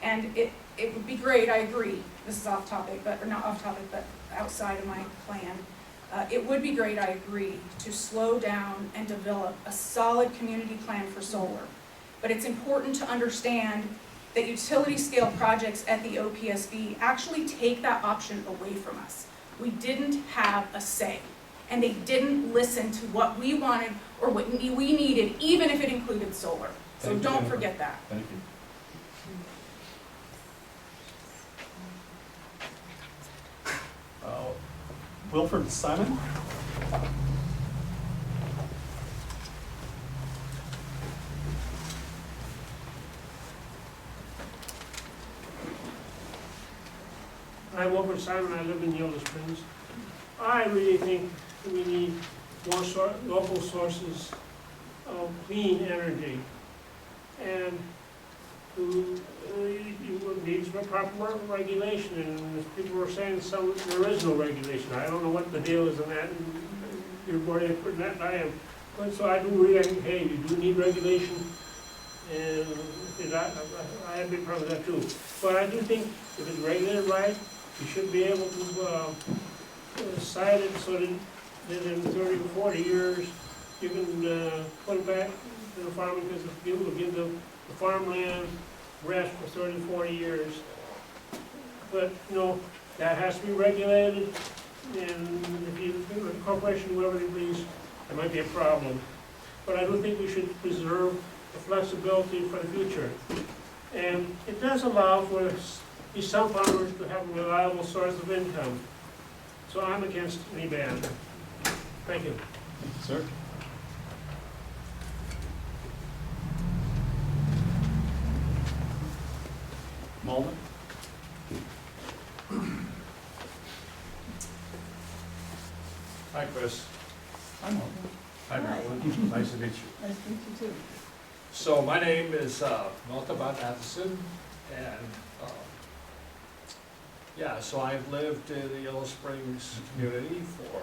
And it would be great, I agree, this is off topic, or not off topic, but outside of my plan. It would be great, I agree, to slow down and develop a solid community plan for solar. But it's important to understand that utility scale projects at the OPSB actually take that option away from us. We didn't have a say, and they didn't listen to what we wanted or what we needed, even if it included solar. So Thank you, don't Jennifer. forget that. Thank you. Wilford Simon? I'm Wilford Simon, I live in Yellow Springs. I really think we need more local sources of clean energy. And you would need some proper regulation, and as people were saying, there is no regulation. I don't know what the deal is on that, and you're more expert in that than I am. But so I do really think, hey, you do need regulation, and I have a big problem with that too. But I do think if it's regulated right, you should be able to site it so that in 30 or 40 years, you can put it back to the farming, because if you will give the farmland rest for 30, 40 years. But, that has to be regulated, and if you, the corporation, whoever they please, there might be a problem. But I do think we should preserve the flexibility for the future. And it does allow for some farmers to have a reliable source of income. So I'm against any ban. Thank you. Sir? Mulder? Hi, Chris. Hi, Mulder. Hi, Hi. Marilyn. Nice to meet you. Nice to meet you too. So my name is Malta Van Addison, and so I've lived in the Yellow Springs community for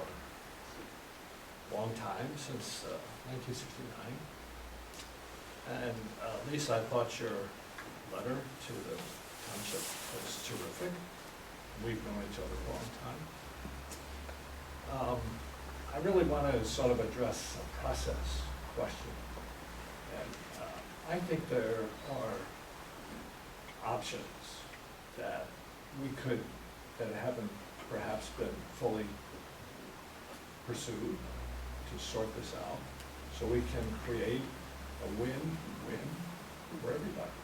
a long time, since 1969. And Lisa, I thought your letter to the township was terrific. We've known each other a long time. I really want to sort of address a process question. And I think there are options that that haven't perhaps been fully pursued to sort this out, so we can create a win-win for everybody.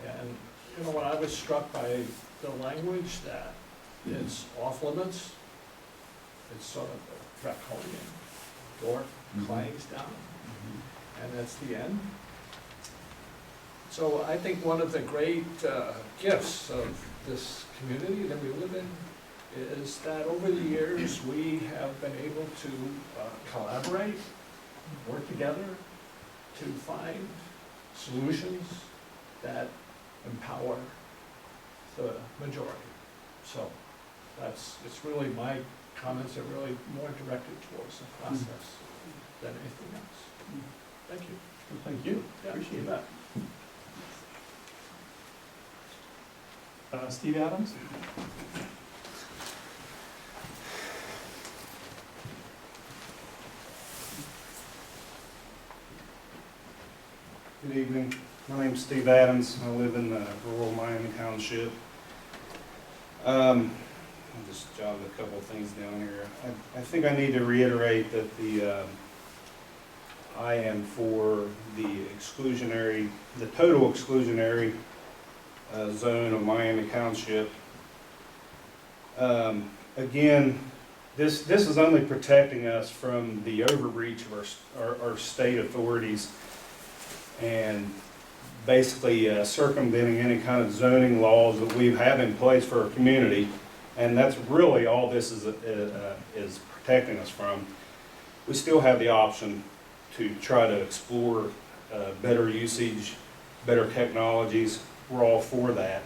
And, when I was struck by the language that it's off limits, it's sort of a draconian, door clangs down, and that's the end. So I think one of the great gifts of this community that we live in is that over the years, we have been able to collaborate, work together to find solutions that empower the majority. So it's really, my comments are really more directed towards the process than anything else. Thank you. Well, thank you, Yeah, appreciate you that. bet. Steve Adams? Good evening. My name's Steve Adams. I live in rural Miami Township. I'll just jot a couple of things down here. I think I need to reiterate that I am for the total exclusionary zone of Miami Township. Again, this is only protecting us from the overreach of our state authorities and basically circumventing any kind of zoning laws that we have in place for our community. And that's really all this is protecting us from. We still have the option to try to explore better usage, better technologies. We're all for that.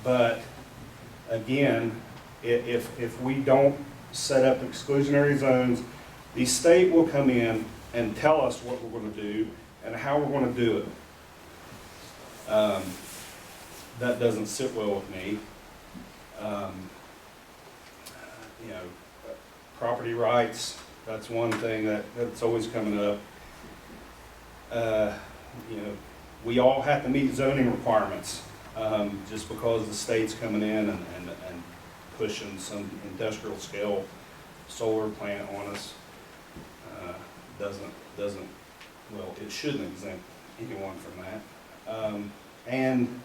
But again, if we don't set up exclusionary zones, the state will come in and tell us what we're going to do and how we're going to do it. That doesn't sit well with me. Property rights, that's one thing that's always coming up. We all have to meet zoning requirements. Just because the state's coming in and pushing some industrial scale solar plant on us doesn't, well, it shouldn't exempt anyone from that. And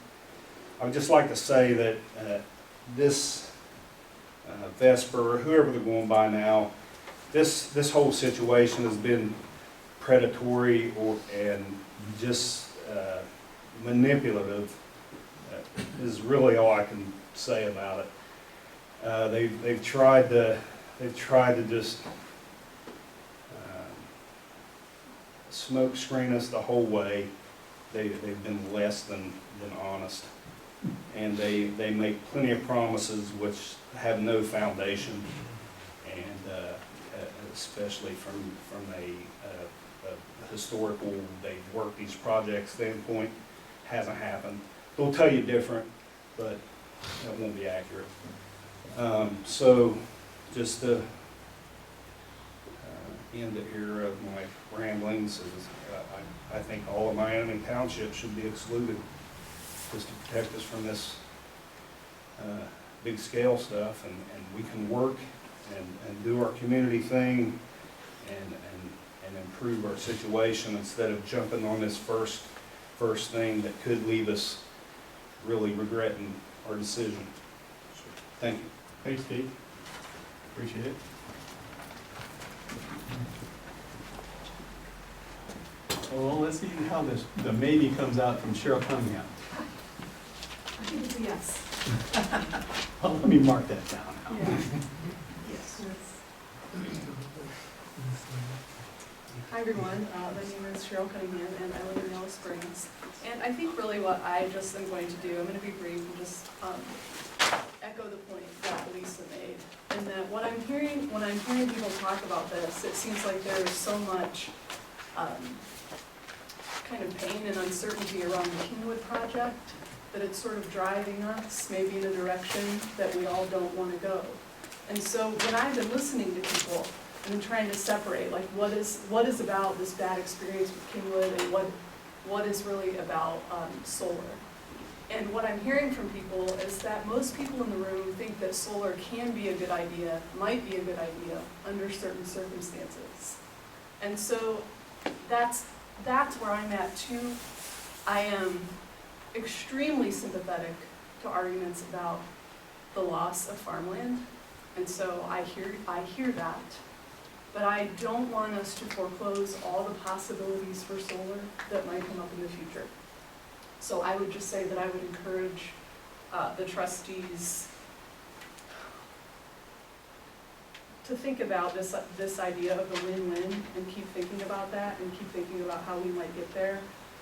I would just like to say that this Vesper, whoever they're going by now, this whole situation has been predatory and just manipulative. Is really all I can say about it. They've tried to just smoke screen us the whole way. They've been less than honest, and they make plenty of promises which have no foundation, and especially from a historical, they've worked these projects standpoint, hasn't happened. They'll tell you different, but that won't be accurate. So just to end it here of my ramblings, is I think all of Miami Township should be excluded just to protect us from this big scale stuff, and we can work and do our community thing and improve our situation instead of jumping on this first thing that could leave us really regretting our decision. So, thank you. Thanks, Steve. Appreciate it. Well, let's see how the maybe comes out from Cheryl Cunningham. I think it's a yes. Well, let me mark that down. Yeah. Yes. Hi, everyone. My name is Cheryl Cunningham, and I live in Yellow Springs. And I think really what I just am going to do, I'm going to be brief and just echo the point that Lisa made. And that when I'm hearing people talk about this, it seems like there's so much kind of pain and uncertainty around the Kingwood project, that it's sort of driving us maybe in a direction that we all don't want to go. And so when I've been listening to people, I've been trying to separate, like, what is about this bad experience with Kingwood, and what is really about solar. And what I'm hearing from people is that most people in the room think that solar can be a good idea, might be a good idea under certain circumstances. And so that's where I'm at too. I am extremely sympathetic to arguments about the loss of farmland, and so I hear that. But I don't want us to foreclose all the possibilities for solar that might come up in the future. So I would just say that I would encourage the trustees to think about this idea of the win-win and keep thinking about that and keep thinking about how we might get there.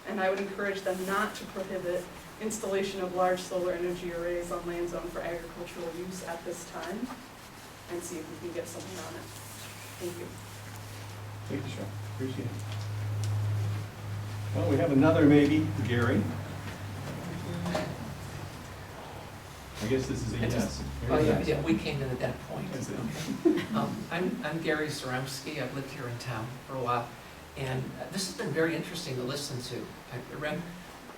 And I would encourage them not to prohibit installation of large solar energy arrays on land zone for agricultural use at this time, and see if we can get something on it. Thank you. Thank you, Cheryl. Appreciate it. Well, we have another maybe, Gary. I guess this is a yes. Oh, Very yeah, nice. yeah, we came in at that point. Is it? I'm Gary Zaremski. I've lived here in town for a while, and this has been very interesting to listen to. I read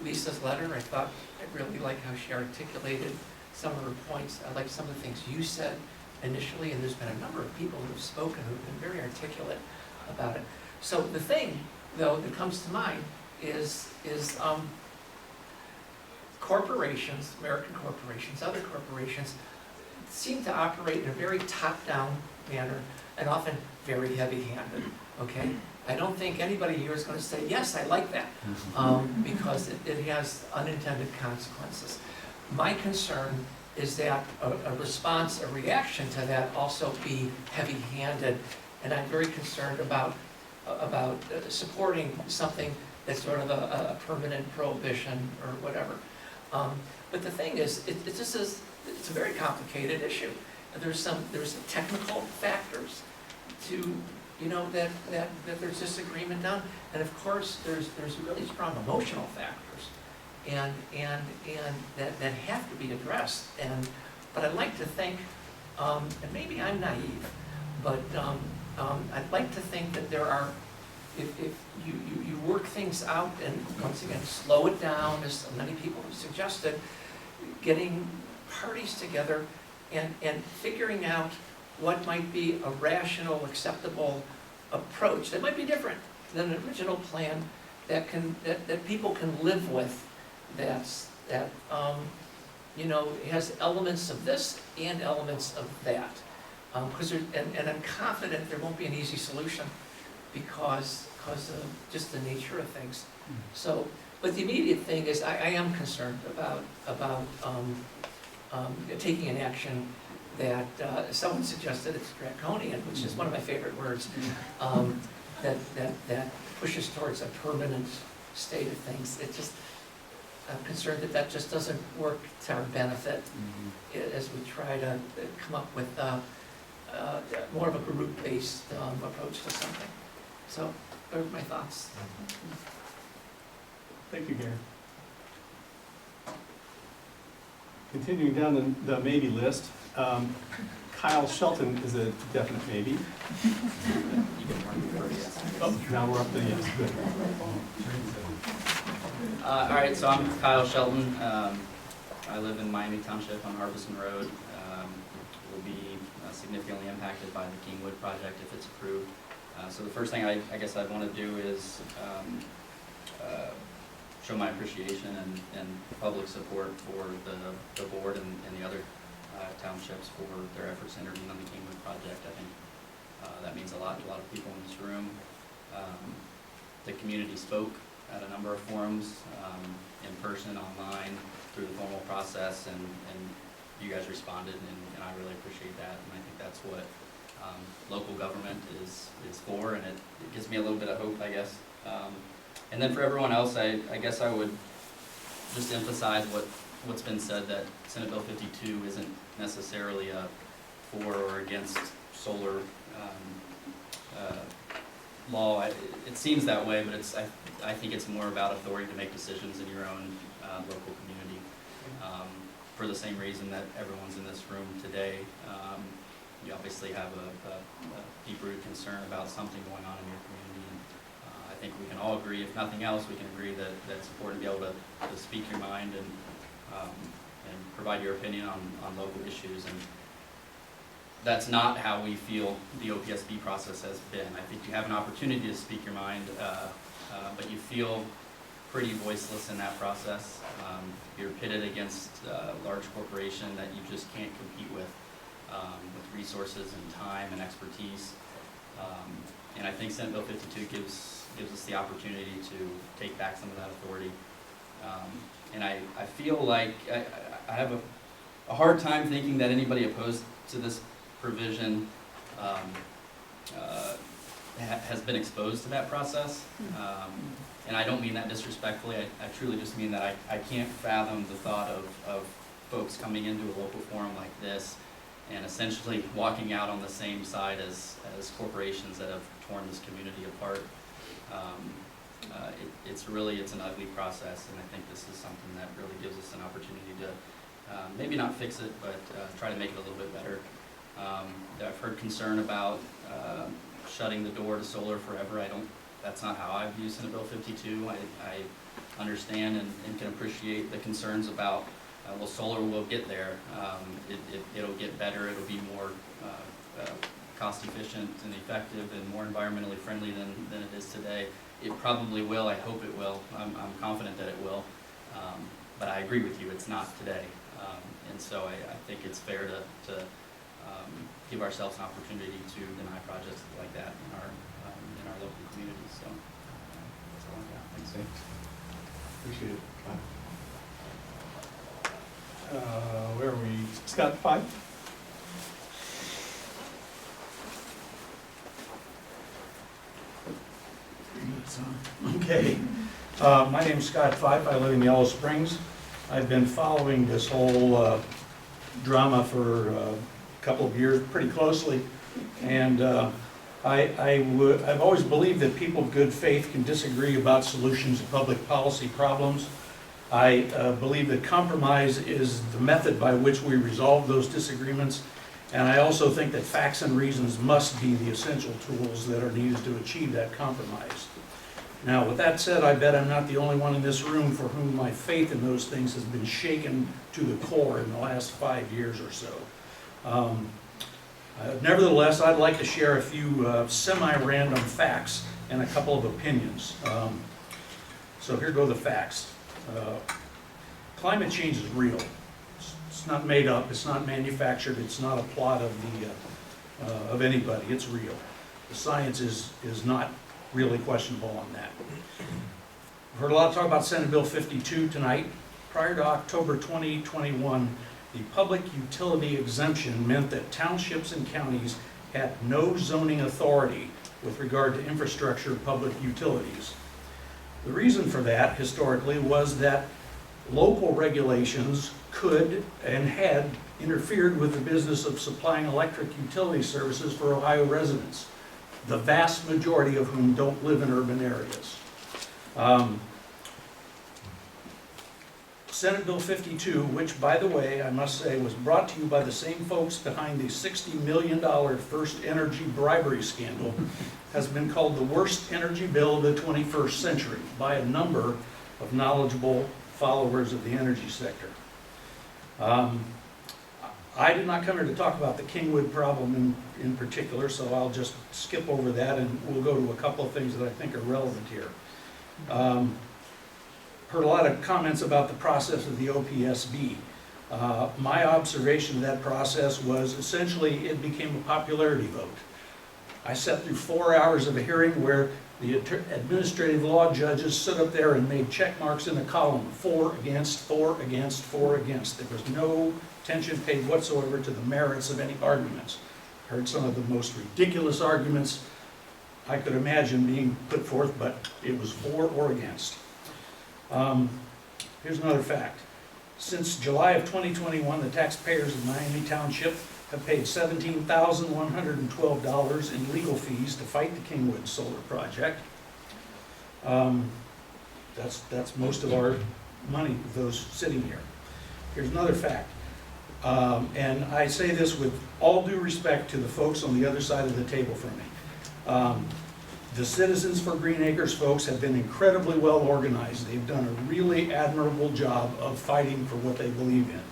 Lisa's letter. I thought I really like how she articulated some of her points. I like some of the things you said initially, and there's been a number of people who have spoken who've been very articulate about it. So the thing, though, that comes to mind is corporations, American corporations, other corporations, seem to operate in a very top-down manner and often very heavy-handed, okay? I don't think anybody here is going to say, yes, I like that, because it has unintended consequences. My concern is that a response, a reaction to that also be heavy-handed, and I'm very concerned about supporting something that's sort of a permanent prohibition or whatever. But the thing is, it's a very complicated issue. There's some technical factors to, you know, that there's disagreement on, and of course there's really strong emotional factors, and that have to be addressed. But I'd like to think, and maybe I'm naive, but I'd like to think that there are, if you work things out and once again slow it down, as many people have suggested, getting parties together and figuring out what might be a rational, acceptable approach that might be different than an original plan that people can live with, that you know, has elements of this and elements of that. Because and I'm confident there won't be an easy solution because of just the nature of things. So, but the immediate thing is I am concerned about taking an action that someone suggested it's draconian, which is one of my favorite words, that pushes towards a permanent state of things. I'm concerned that just doesn't work to our benefit as we try to come up with more of a group-based approach to something. So, those are my thoughts. Thank you, Gary. Continuing down the maybe list, Kyle Shelton is a definite maybe. Oh, now we're up to yes, good. All right, so I'm Kyle Shelton. I live in Miami Township on Harbison Road. Will be significantly impacted by the Kingwood project if it's approved. So the first thing I guess I'd want to do is show my appreciation and public support for the board and the other townships for their efforts to intervene on the Kingwood project. I think that means a lot to a lot of people in this room. The community spoke at a number of forums, in person, online, through the formal process, and you guys responded, and I really appreciate that, and I think that's what local government is for, and it gives me a little bit of hope, I guess. And then for everyone else, I guess I would just emphasize what's been said, that Senate Bill 52 isn't necessarily a for or against solar law. It seems that way, but I think it's more about authority to make decisions in your own local community. For the same reason that everyone's in this room today, you obviously have a deep-rooted concern about something going on in your community. And I think we can all agree, if nothing else, we can agree that it's important to be able to speak your mind and provide your opinion on local issues. And that's not how we feel the OPSB process has been. I think you have an opportunity to speak your mind, but you feel pretty voiceless in that process. You're pitted against a large corporation that you just can't compete with resources and time and expertise. And I think Senate Bill 52 gives us the opportunity to take back some of that authority. And I feel like I have a hard time thinking that anybody opposed to this provision has been exposed to that process. And I don't mean that disrespectfully, I truly just mean that I can't fathom the thought of folks coming into a local forum like this and essentially walking out on the same side as corporations that have torn this community apart. It's an ugly process, and I think this is something that really gives us an opportunity to maybe not fix it, but try to make it a little bit better. I've heard concern about shutting the door to solar forever. That's not how I view Senate Bill 52. I understand and can appreciate the concerns about, well, solar will get there. It'll get better. It'll be more cost efficient and effective and more environmentally friendly than it is today. It probably will. I hope it will. I'm confident that it will. But I agree with you. It's not today. And so I think it's fair to give ourselves an opportunity to deny projects like that in our local communities. So that's all I got. Thanks. Appreciate it. Where are we? Scott, 5? Okay. My name's Scott Fife. I live in Yellow Springs. I've been following this whole drama for a couple of years pretty closely, and I've always believed that people of good faith can disagree about solutions to public policy problems. I believe that compromise is the method by which we resolve those disagreements, and I also think that facts and reasons must be the essential tools that are needed to achieve that compromise. Now, with that said, I bet I'm not the only one in this room for whom my faith in those things has been shaken to the core in the last 5 years or so. Nevertheless, I'd like to share a few semi-random facts and a couple of opinions. So here go the facts. Climate change is real. It's not made up, it's not manufactured, it's not a plot of anybody, it's real. The science is not really questionable on that. We've heard a lot of talk about Senate Bill 52 tonight. Prior to October 2021, the public utility exemption meant that townships and counties had no zoning authority with regard to infrastructure of public utilities. The reason for that, historically, was that local regulations could and had interfered with the business of supplying electric utility services for Ohio residents, the vast majority of whom don't live in urban areas. Senate Bill 52, which, by the way, I must say, was brought to you by the same folks behind the $60 million First Energy bribery scandal, has been called the worst energy bill of the 21st century by a number of knowledgeable followers of the energy sector. I did not come here to talk about the Kingwood problem in particular, so I'll just skip over that and we'll go to a couple of things that I think are relevant here. Heard a lot of comments about the process of the OPSB. My observation of that process was essentially it became a popularity vote. I sat through 4 hours of a hearing where the administrative law judges stood up there and made check marks in a column, for, against, for, against, for, against. There was no attention paid whatsoever to the merits of any arguments. Heard some of the most ridiculous arguments I could imagine being put forth, but it was for or against. Here's another fact. Since July of 2021, the taxpayers of Miami Township have paid $17,112 in legal fees to fight the Kingwood solar project. That's most of our money, those sitting here. Here's another fact. And I say this with all due respect to the folks on the other side of the table from me. The Citizens for Green Acres folks have been incredibly well organized. They've done a really admirable job of fighting for what they believe in.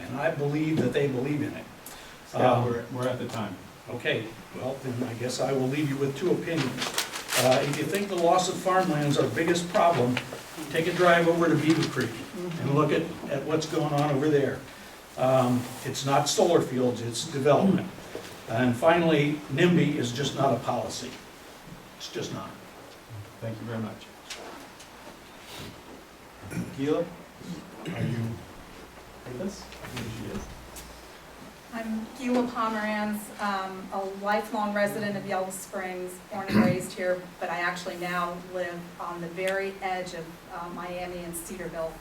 And I believe that they believe in it. Scott, we're at the time. Okay, well, then I guess I will leave you with two opinions. If you think the loss of farmland is our biggest problem, take a drive over to Beaver Creek and look at what's going on over there. It's not solar fields, it's development. And finally, NIMBY is just not a policy. It's just not. Thank you very much. Gila, are you with us. Here she is. I'm Gila Pomeranz, a lifelong resident of Yellow Springs, born and raised here, but I actually now live on the very edge of Miami and Cedarville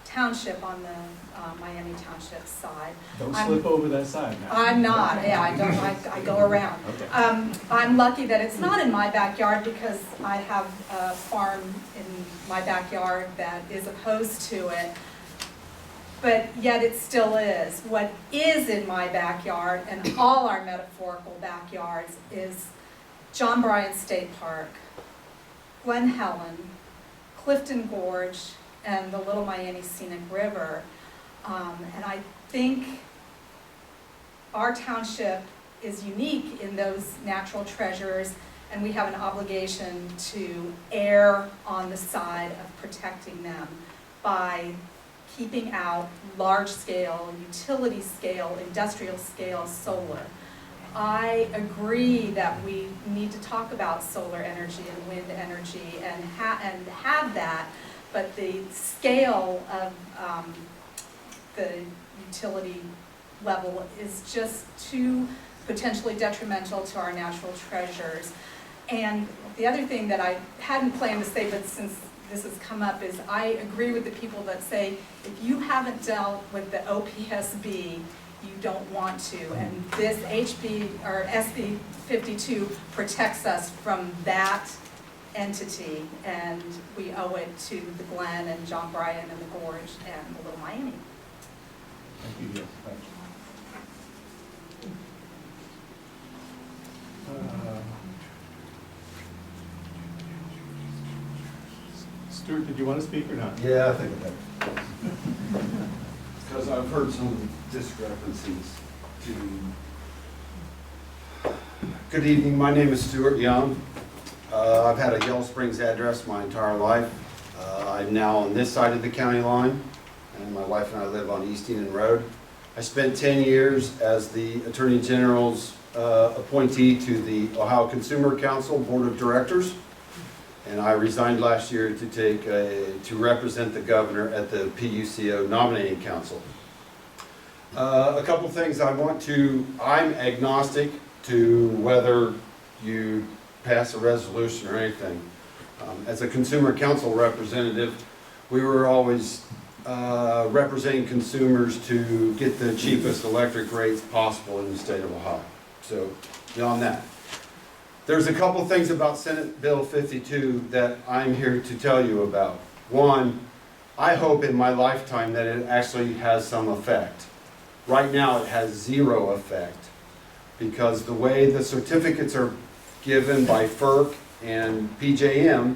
Township on the Miami Township side. Don't slip over that side now. I'm not, yeah, I don't, I go around. Okay. I'm lucky that it's not in my backyard because I have a farm in my backyard that is opposed to it. But yet it still is. What is in my backyard and all our metaphorical backyards is John Bryan State Park, Glen Helen, Clifton Gorge, and the Little Miami Scenic River. And I think our township is unique in those natural treasures, and we have an obligation to err on the side of protecting them by keeping out large-scale, utility-scale, industrial-scale solar. I agree that we need to talk about solar energy and wind energy and have that, but the scale of the utility level is just too potentially detrimental to our natural treasures. And the other thing that I hadn't planned to say, but since this has come up, is I agree with the people that say if you haven't dealt with the OPSB, you don't want to. And this SB 52 protects us from that entity, and we owe it to the Glen and John Bryan and the Gorge and the Little Miami. Thank you, Gil. Stuart, did you want to speak or not? Yeah, I think of that. Because I've heard some discrepancies to... Good evening, my name is Stuart Young. I've had a Yellow Springs address my entire life. I'm now on this side of the county line, and my wife and I live on East Enon Road. I spent 10 years as the Attorney General's appointee to the Ohio Consumer Council Board of Directors. And I resigned last year to represent the governor at the PUCO nominating council. A couple things I'm agnostic to whether you pass a resolution or anything. As a consumer council representative, we were always representing consumers to get the cheapest electric rates possible in the state of Ohio. So beyond that. There's a couple things about Senate Bill 52 that I'm here to tell you about. One, I hope in my lifetime that it actually has some effect. Right now it has zero effect because the way the certificates are given by FERC and PJM,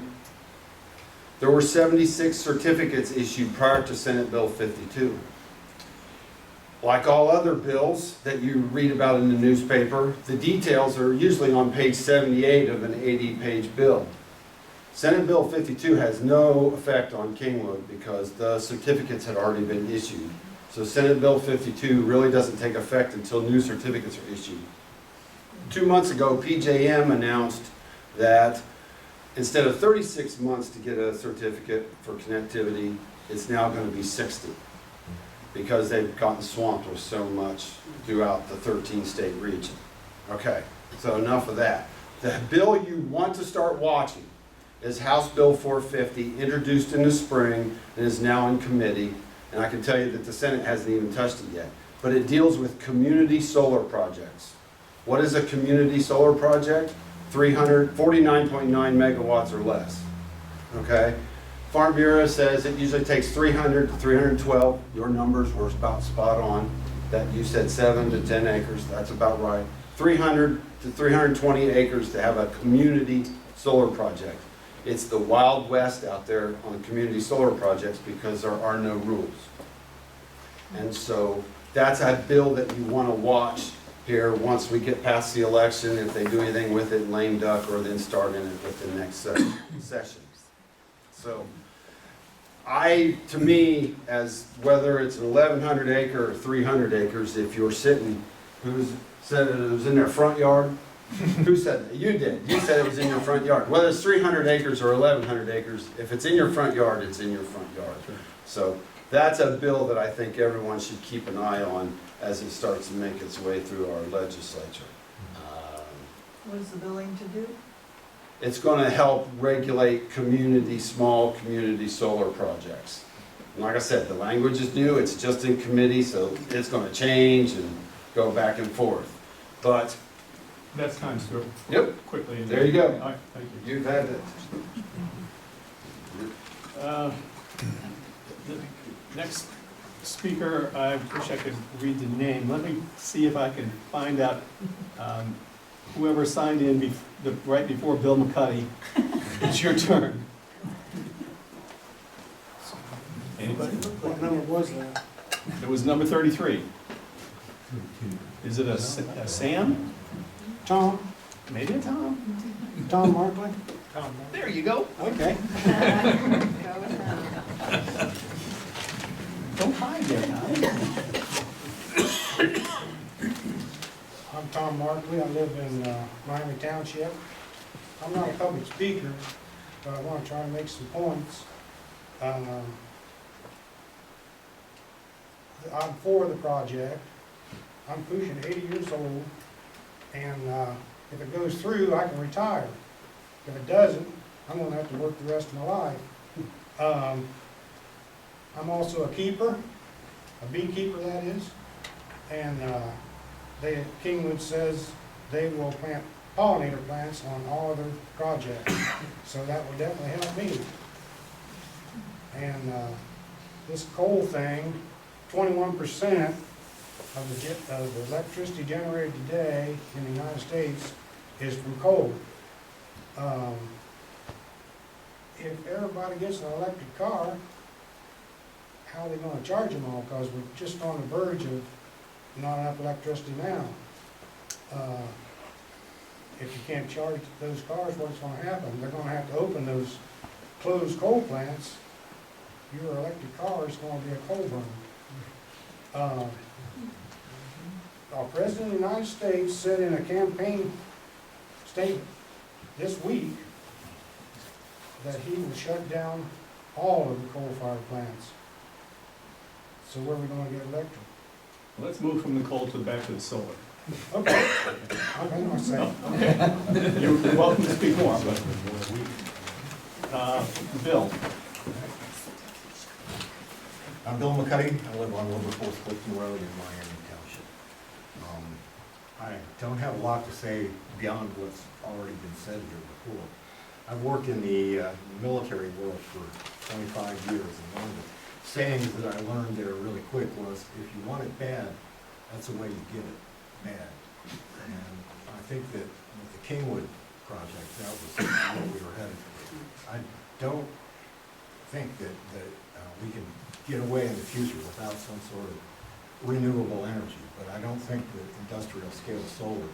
there were 76 certificates issued prior to Senate Bill 52. Like all other bills that you read about in the newspaper, the details are usually on page 78 of an 80-page bill. Senate Bill 52 has no effect on Kingwood because the certificates had already been issued. So Senate Bill 52 really doesn't take effect until new certificates are issued. 2 months ago, PJM announced that instead of 36 months to get a certificate for connectivity, it's now going to be 60. Because they've gotten swamped with so much throughout the 13-state region. Okay, so enough of that. The bill you want to start watching is House Bill 450, introduced in the spring and is now in committee. And I can tell you that the Senate hasn't even touched it yet. But it deals with community solar projects. What is a community solar project? 49.9 megawatts or less. Okay? Farm Bureau says it usually takes 300 to 312. Your numbers were about spot on. That you said 7 to 10 acres. That's about right. 300 to 320 acres to have a community solar project. It's the Wild West out there on community solar projects because there are no rules. And so that's a bill that you want to watch here once we get past the election, if they do anything with it, lame duck, or then start in it with the next session. So, to me, as whether it's an 1,100 acre or 300 acres, if you're sitting, who said it was in their front yard? Who said that? You did. You said it was in your front yard. Whether it's 300 acres or 1,100 acres, if it's in your front yard, it's in your front yard. So that's a bill that I think everyone should keep an eye on as it starts to make its way through our legislature. What is the billing to do? It's going to help regulate small community solar projects. And like I said, the language is new, it's just in committee, so it's going to change and go back and forth. But That's time, Stuart. Yep. Quickly. There you go. All right, thank you. You've had it. The next speaker, I wish I could read the name. Let me see if I can find out whoever signed in right before Bill McCuddy. It's your turn. Anybody? What number was that? It was number 33. Is it a Sam? Tom? Maybe a Tom. Tom Markley? There you go. Okay. Don't hide there, Tom. I'm Tom Markley. I live in Miami Township. I'm not a public speaker, but I want to try and make some points. I'm for the project. I'm pushing 80 years old, and if it goes through, I can retire. If it doesn't, I'm gonna have to work the rest of my life. I'm also a keeper, a beekeeper that is, and Kingwood says they will plant pollinator plants on all of their projects, so that will definitely help me. And this coal thing, 21% of the electricity generated today in the United States is from coal. If everybody gets an electric car, how are they gonna charge them all? Because we're just on the verge of not enough electricity now. If you can't charge those cars, what's gonna happen? They're gonna have to open those closed coal plants. Your electric car is gonna be a coal burner. Our President of the United States said in a campaign statement this week that he would shut down all of the coal-fired plants. So where are we gonna get electric? Let's move from the coal back to the solar. Okay. I'm gonna say. You're welcome to speak more, but, Bill. I'm Bill McCuddy. I live on Wilberforce Clifton Road in Miami Township. I don't have a lot to say beyond what's already been said here before. I've worked in the military world for 25 years, and one of the sayings that I learned there really quick was, if you want it bad, that's the way you get it, bad. And I think that with the Kingwood project, that was what we were headed for. I don't think that we can get away in the future without some sort of renewable energy, but I don't think that industrial scale solar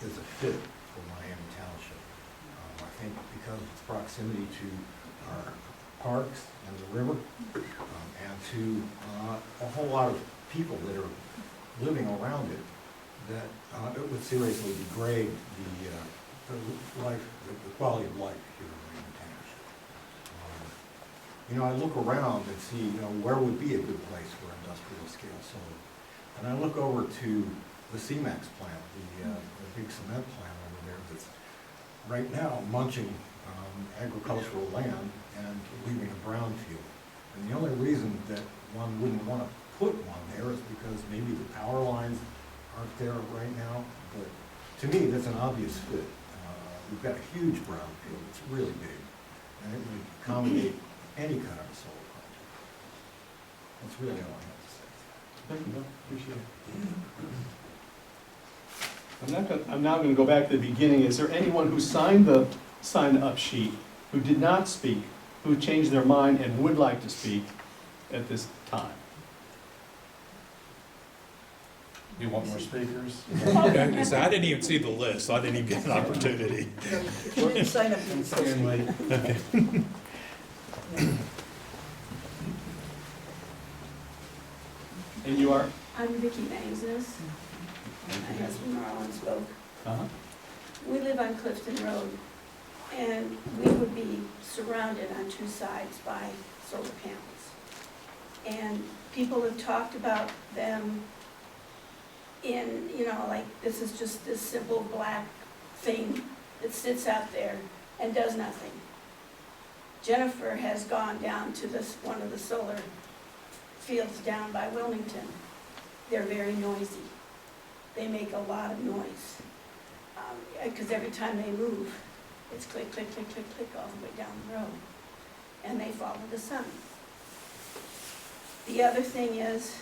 is a fit for Miami Township. I think because of its proximity to our parks and the river, and to a whole lot of people that are living around it, that it would seriously degrade the quality of life here in Miami Township. You know, I look around and see, where would be a good place for industrial scale solar. And I look over to the CMAX plant, the big cement plant over there that's right now munching agricultural land and leaving a brownfield. And the only reason that one wouldn't want to put one there is because maybe the power lines aren't there right now. But to me, that's an obvious fit. We've got a huge brownfield. It's really big. And it would accommodate any kind of a solar project. That's really all I have to say. Thank you, Bill. Appreciate it. I'm now going to go back to the beginning. Is there anyone who signed the sign-up sheet who did not speak, who changed their mind and would like to speak at this time? You want more speakers? I didn't even see the list, so I didn't even get an opportunity. You didn't sign up, you didn't speak. Okay. And you are? I'm Vicki Bangsness. My husband Marlon spoke. Uh-huh. We live on Clifton Road, and we would be surrounded on two sides by solar panels. And people have talked about them in, you know, like, this is just this simple black thing that sits out there and does nothing. Jennifer has gone down to this, one of the solar fields down by Wilmington. They're very noisy. They make a lot of noise. Because every time they move, it's click, click, click, click, click all the way down the road. And they follow the sun. The other thing is,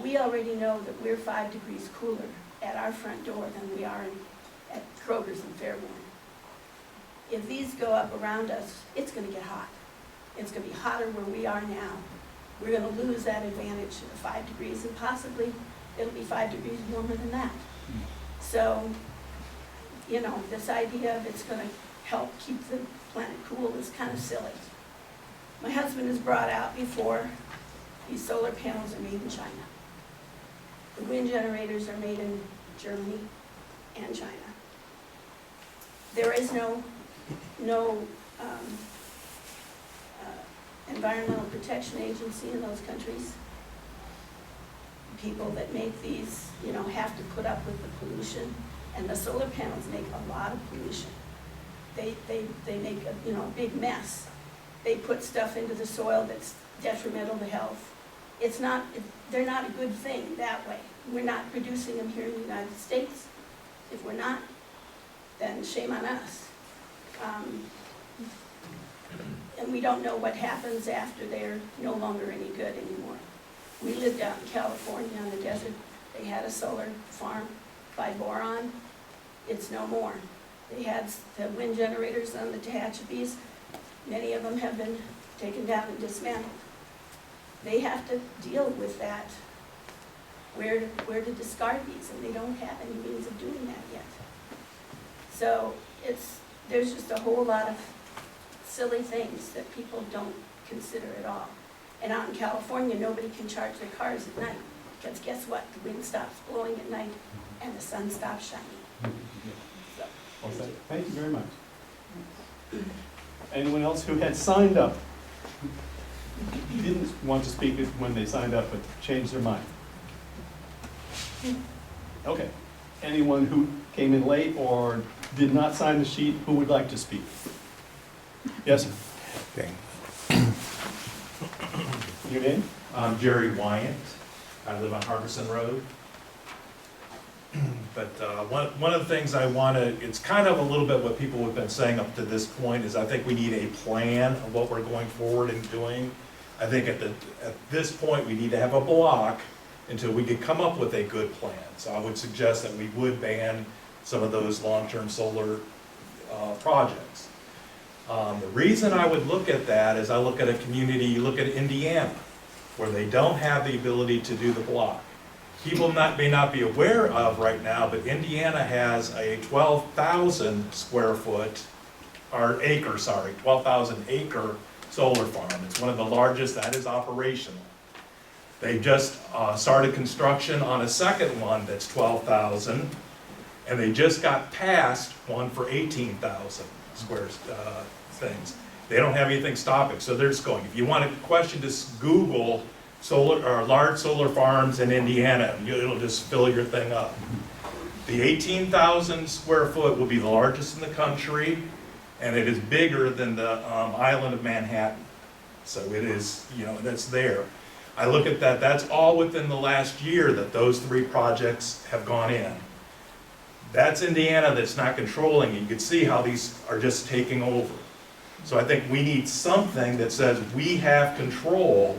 we already know that we're 5 degrees cooler at our front door than we are at Kroger's in Fairborn. If these go up around us, it's gonna get hot. It's gonna be hotter where we are now. We're gonna lose that advantage of 5 degrees, and possibly it'll be 5 degrees warmer than that. So, you know, this idea of it's gonna help keep the planet cool is kind of silly. My husband has brought out before, these solar panels are made in China. The wind generators are made in Germany and China. There is no environmental protection agency in those countries. People that make these, you know, have to put up with the pollution, and the solar panels make a lot of pollution. They make a, you know, a big mess. They put stuff into the soil that's detrimental to health. They're not a good thing that way. We're not producing them here in the United States. If we're not, then shame on us. And we don't know what happens after they're no longer any good anymore. We lived out in California on the desert. They had a solar farm by boron. It's no more. They had the wind generators on the Tehachapi's. Many of them have been taken down and dismantled. They have to deal with that, where to discard these, and they don't have any means of doing that yet. So there's just a whole lot of silly things that people don't consider at all. And out in California, nobody can charge their cars at night, because guess what? The wind stops blowing at night and the sun stops shining. So, Well, thank you very much. Anyone else who had signed up, didn't want to speak when they signed up, but changed their mind? Okay. Anyone who came in late or did not sign the sheet, who would like to speak? Yes, sir. Okay. Your name? I'm Jerry Wyant. I live on Harbison Road. But one of the things I want to, it's kind of a little bit what people have been saying up to this point, is I think we need a plan of what we're going forward and doing. I think at this point, we need to have a block until we could come up with a good plan. So I would suggest that we would ban some of those long-term solar projects. The reason I would look at that is I look at a community, you look at Indiana, where they don't have the ability to do the block. People may not be aware of right now, but Indiana has a 12,000 square foot, or acre, sorry, 12,000 acre solar farm. It's one of the largest that is operational. They just started construction on a second one that's 12,000, and they just got past one for 18,000 square things. They don't have anything stopping, so they're just going. If you want a question, just Google solar or large solar farms in Indiana, and it'll just fill your thing up. The 18,000 square foot will be the largest in the country, and it is bigger than the island of Manhattan. So it is, you know, that's there. I look at that, that's all within the last year that those 3 projects have gone in. That's Indiana that's not controlling. You can see how these are just taking over. So I think we need something that says we have control,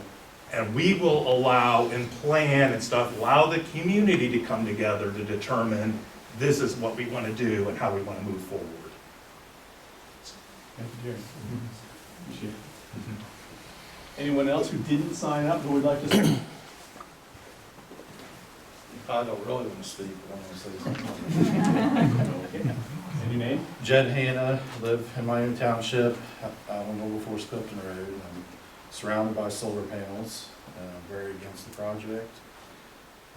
and we will allow and plan and stuff, allow the community to come together to determine this is what we want to do and how we want to move forward. Thank you, Jerry. Appreciate it. Anyone else who didn't sign up who would like to speak? I don't really want to speak, but I want to say something. And your name? Jed Hanna, live in my own township, on Noble Forest Clifton Road. I'm surrounded by solar panels, very against the project.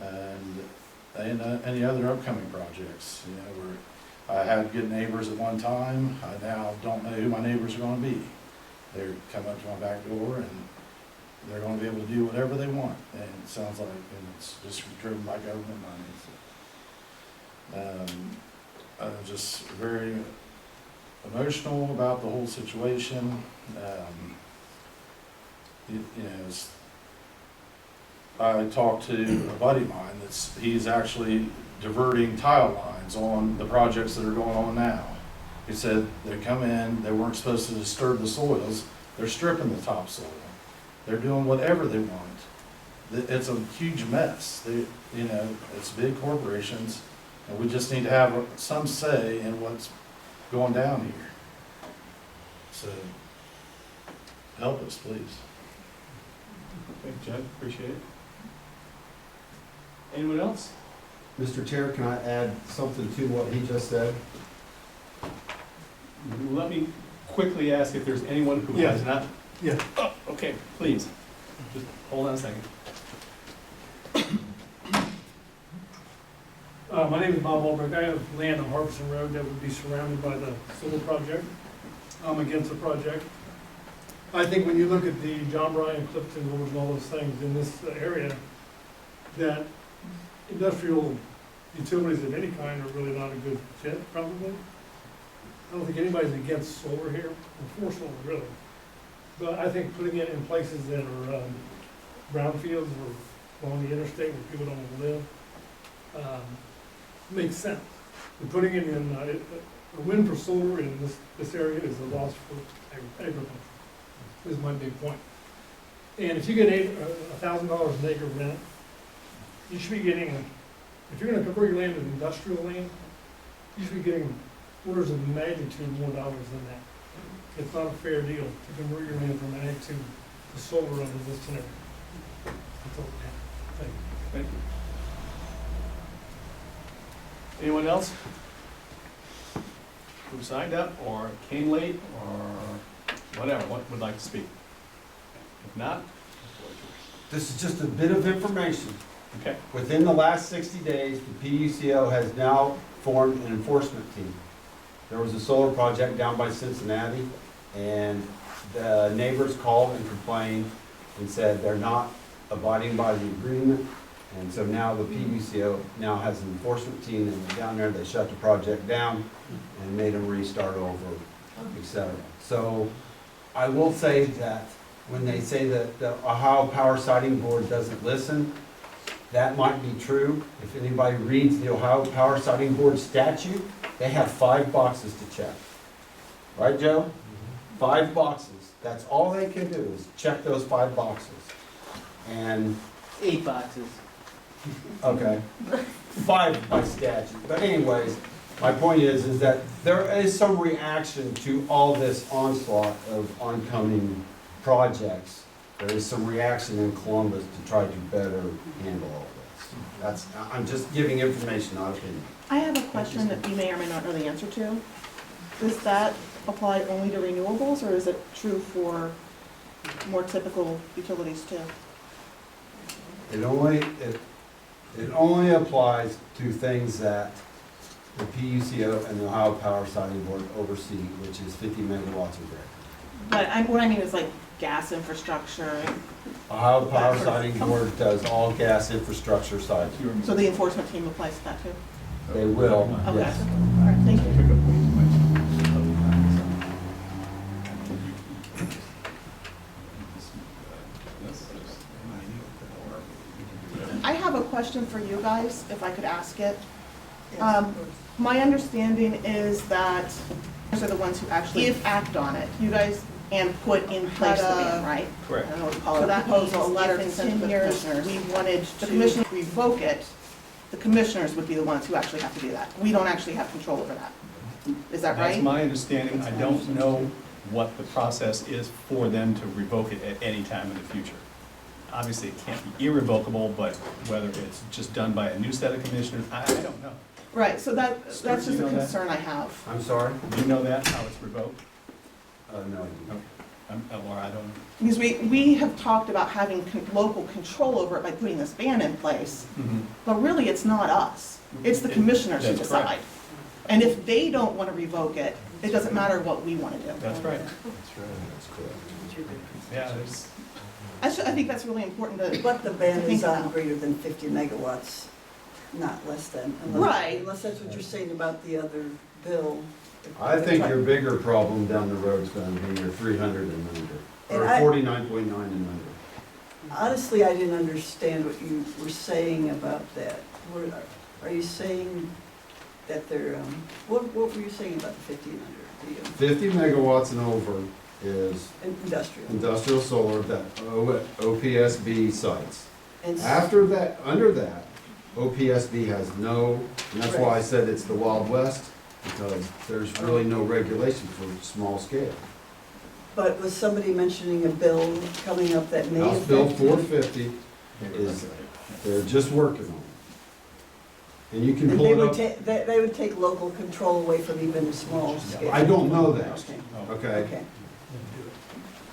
And any other upcoming projects, you know, I had good neighbors at one time. I now don't know who my neighbors are going to be. They come up to my back door and they're gonna be able to do whatever they want, and it sounds like, and it's just driven by government money. So, I'm just very emotional about the whole situation. You know, I talked to a buddy of mine he's actually diverting tile lines on the projects that are going on now. He said they come in, they weren't supposed to disturb the soils, they're stripping the topsoil. They're doing whatever they want. It's a huge mess. You know, it's big corporations, and we just need to have some say in what's going down here. So, help us, please. Thank you, Judge, appreciate it. Anyone else? Mr. Chair, can I add something to what he just said? Let me quickly ask if there's anyone who Yeah. has not. Yeah. Oh, okay, please, just hold on a second. My name is Bob Wahlberg. I have land on Harbison Road that would be surrounded by the solar project. I'm against the project. I think when you look at the John Bryan, Clifton Roads and all those things in this area, that industrial utilities of any kind are really not a good fit, probably. I don't think anybody's against solar here, or for solar, really. But I think putting it in places that are brownfields or along the interstate where people don't want to live, makes sense. But putting it in, a win for solar in this area is a loss for agriculture, is my big point. And if you get $1,000 an acre rent, you should be getting, if you're gonna convert your land to industrial land, you should be getting orders of magnitude more dollars than that. It's not a fair deal to convert your land from ag to solar under this scenario. That's all I have. Thank you. Thank you. Anyone else who signed up or came late or whatever, what would like to speak? If not, This is just a bit of information. okay. Within the last 60 days, the PUCO has now formed an enforcement team. There was a solar project down by Cincinnati, and the neighbors called and complained and said they're not abiding by the agreement. And so now the PUCO now has an enforcement team, and went down there, they shut the project down and made them restart over, etc. So I will say that when they say that the Ohio Power Siting Board doesn't listen, that might be true. If anybody reads the Ohio Power Siting Board statute, they have 5 boxes to check. Right, Joe? 5 boxes. That's all they can do is check those 5 boxes. And 8 boxes. okay, 5 by statute. But anyways, my point is that there is some reaction to all this onslaught of oncoming projects. There is some reaction in Columbus to try to better handle all this. I'm just giving information, not opinion. I have a question that you may or may not know the answer to. Does that apply only to renewables, or is it true for more typical utilities too? It only applies to things that the PUCO and the Ohio Power Siting Board oversee, which is 50 megawatts of grid. But what I mean is like gas infrastructure. Ohio Power Siting Board does all gas infrastructure sites. So the enforcement team applies to that too? They will, Okay. yes. All right, thank you. I have a question for you guys, if I could ask it. My understanding is that those are the ones who actually act on it. You guys and put in place the ban, right? Correct. I don't know what to call it. So that proposal, a letter in 10 years, we wanted the commissioners to revoke it. The commissioners would be the ones who actually have to do that. We don't actually have control over that. Is that right? That's my understanding. I don't know what the process is for them to revoke it at any time in the future. Obviously, it can't be irrevocable, but whether it's just done by a new set of commissioners, I don't know. Right, so that's Stuart, just do you a know that? concern I have. I'm sorry? Do you know that, how it's revoked? No. Okay. Laura, I don't know. Because we have talked about having local control over it by putting this ban in place, but really it's not us. It's the commissioners who That's correct. decide. And if they don't want to revoke it, it doesn't matter what we want to do. That's right. That's correct. Yeah, there's. I think that's really important to. But the ban to think is on about. greater than 50 megawatts, not less than. Right. Unless that's what you're saying about the other bill. I think your bigger problem down the road is gonna be your 300 and under, And or I- 49.9 and under. Honestly, I didn't understand what you were saying about that. Are you saying that they're, what were you saying about the 50 and under? 50 megawatts and over is Industrial. industrial solar that OPSB sites. And s- After that, under that, OPSB has no, and that's why I said it's the Wild West, because there's really no regulation for small scale. But was somebody mentioning a bill coming up that may House affect? Bill 450 is, they're just working on it. And you can And pull they it would up. take, they would take local control away from even small scale? I don't know that, Okay, okay? okay.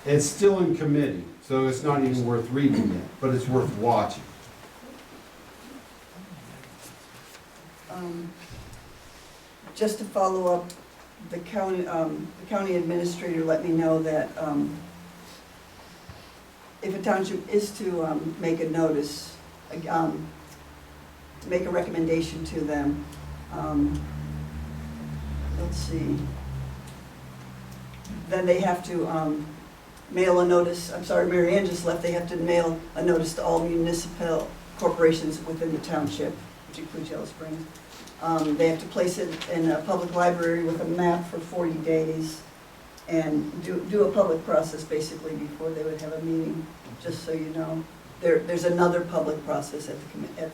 It's still in committee, so it's not even worth reading yet, but it's worth watching. Just to follow up, the county administrator let me know that if a township is to make a notice, make a recommendation to them, let's see, then they have to mail a notice, I'm sorry, Mary Ann just left, they have to mail a notice to all municipal corporations within the township, which includes Yellow Springs. They have to place it in a public library with a map for 40 days and do a public process basically before they would have a meeting, just so you know. There's another public process at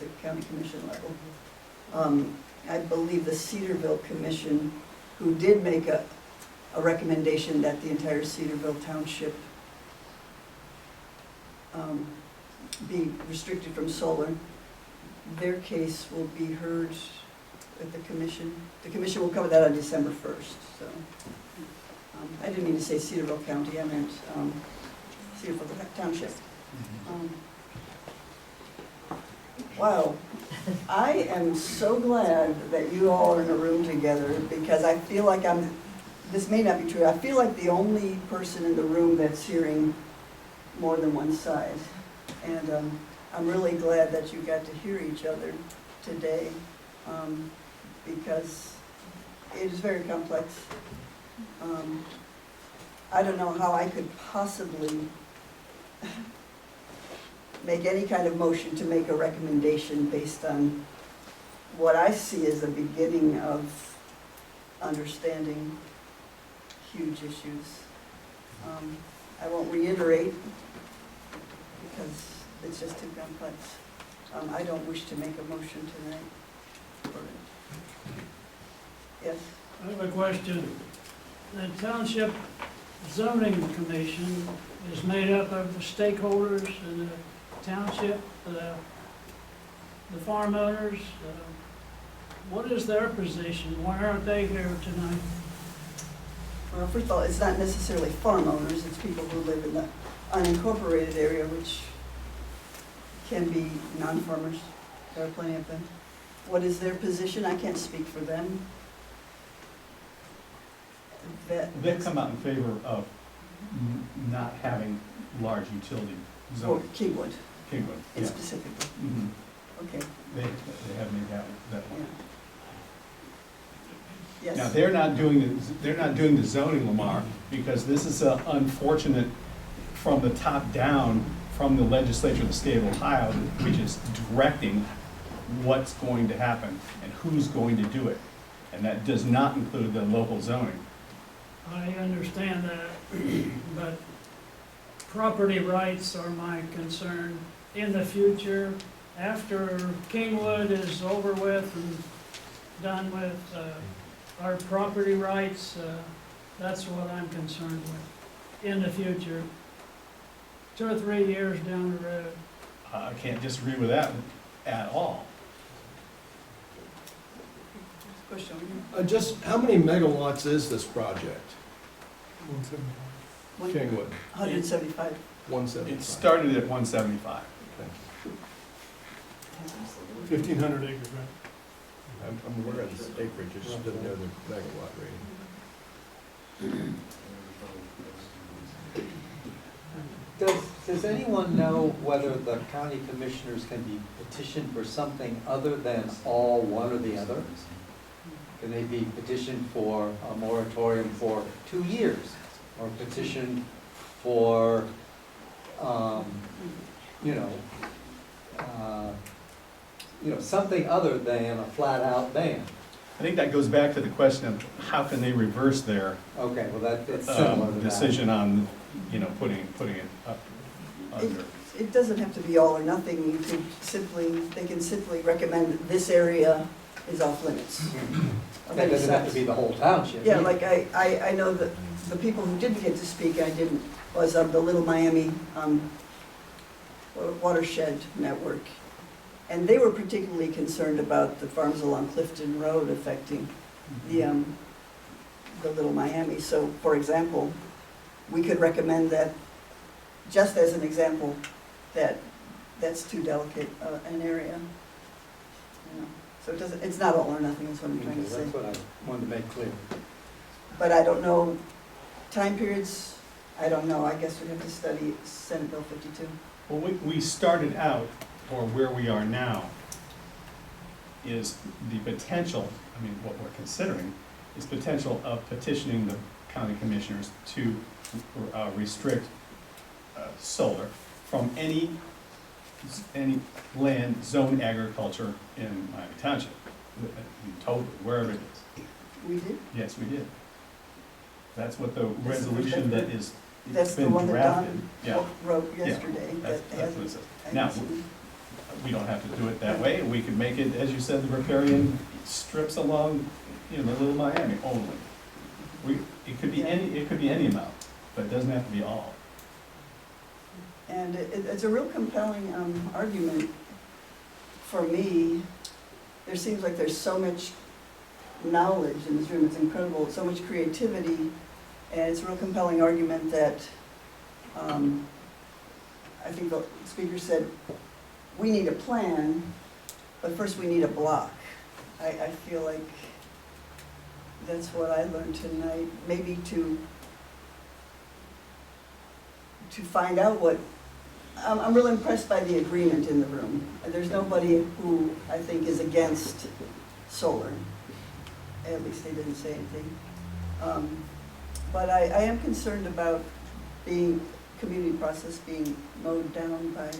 the county commission level. I believe the Cedarville Commission, who did make a recommendation that the entire Cedarville Township be restricted from solar, their case will be heard at the commission. The commission will cover that on December 1st, so. I didn't mean to say Cedarville County, I meant Cedarville Township. Wow, I am so glad that you all are in a room together, because I feel like this may not be true, I feel like the only person in the room that's hearing more than one side. And I'm really glad that you got to hear each other today, because it is very complex. I don't know how I could possibly make any kind of motion to make a recommendation based on what I see as the beginning of understanding huge issues. I won't reiterate because it's just too complex. I don't wish to make a motion tonight for it. Yes? I have a question. The Township Zoning Commission is made up of the stakeholders in the township, the farm owners. What is their position? Why aren't they here tonight? Well, first of all, it's not necessarily farm owners, it's people who live in the unincorporated area, which can be non-farmers. There are plenty of them. What is their position? I can't speak for them. They've come out in favor of not having large utility Or zoning. Kingwood, Kingwood, in yes. specifically. Mhm. Okay, They have made that yeah. one. Yes. Now, they're not doing the zoning, Lamar, because this is unfortunate from the top down, from the legislature of the state of Ohio, which is directing what's going to happen and who's going to do it. And that does not include the local zoning. I understand that, but property rights are my concern. In the future, after Kingwood is over with and done with, our property rights, that's what I'm concerned with. In the future, 2 or 3 years down the road. I can't disagree with that at all. Question. Just how many megawatts is this project? Kingwood, 175. 175. It started at 175. 1,500 acres, right? I'm aware of the acreage, I just didn't know the megawatt rating. Does Does anyone know whether the county commissioners can be petitioned for something other than all one or the other? Can they be petitioned for a moratorium for 2 years? Or petitioned for, something other than a flat-out ban? I think that goes back to the question of how can they reverse their Okay, well, it's similar to that. decision on, putting it up under. It doesn't have to be all or nothing, they can simply recommend this area is off limits. That doesn't have to be the whole township. Yeah, like I know that the people who didn't get to speak, was of the Little Miami Watershed Network. And they were particularly concerned about the farms along Clifton Road affecting the Little Miami. So, for example, we could recommend that, just as an example, that's too delicate an area. So it's not all or nothing, is what I'm trying to say. That's what I wanted to make clear. But I don't know time periods, I don't know, I guess we'd have to study Senate Bill 52. Well, we started out, or where we are now, is the potential, what we're considering, is potential of petitioning the county commissioners to restrict solar from any land zoned agriculture in Miami Township, totally, wherever it is. We did? Yes, we did. That's what the resolution that is, That's it's the been one that drafted. Don wrote Yeah, yesterday. that's that what it says. hasn't- Now, we don't have to do it that way. We could make it, as you said, the riparian strips along, the Little Miami only. It could be any amount, but it doesn't have to be all. And it's a real compelling argument for me. There seems like there's so much knowledge in this room, it's incredible, so much creativity, and it's a real compelling argument that I think the speaker said, we need a plan, but first we need a block. I feel like that's what I learned tonight, maybe to find out what, I'm really impressed by the agreement in the room. There's nobody who I think is against solar. At least they didn't say anything. But I am concerned about community process being mowed down by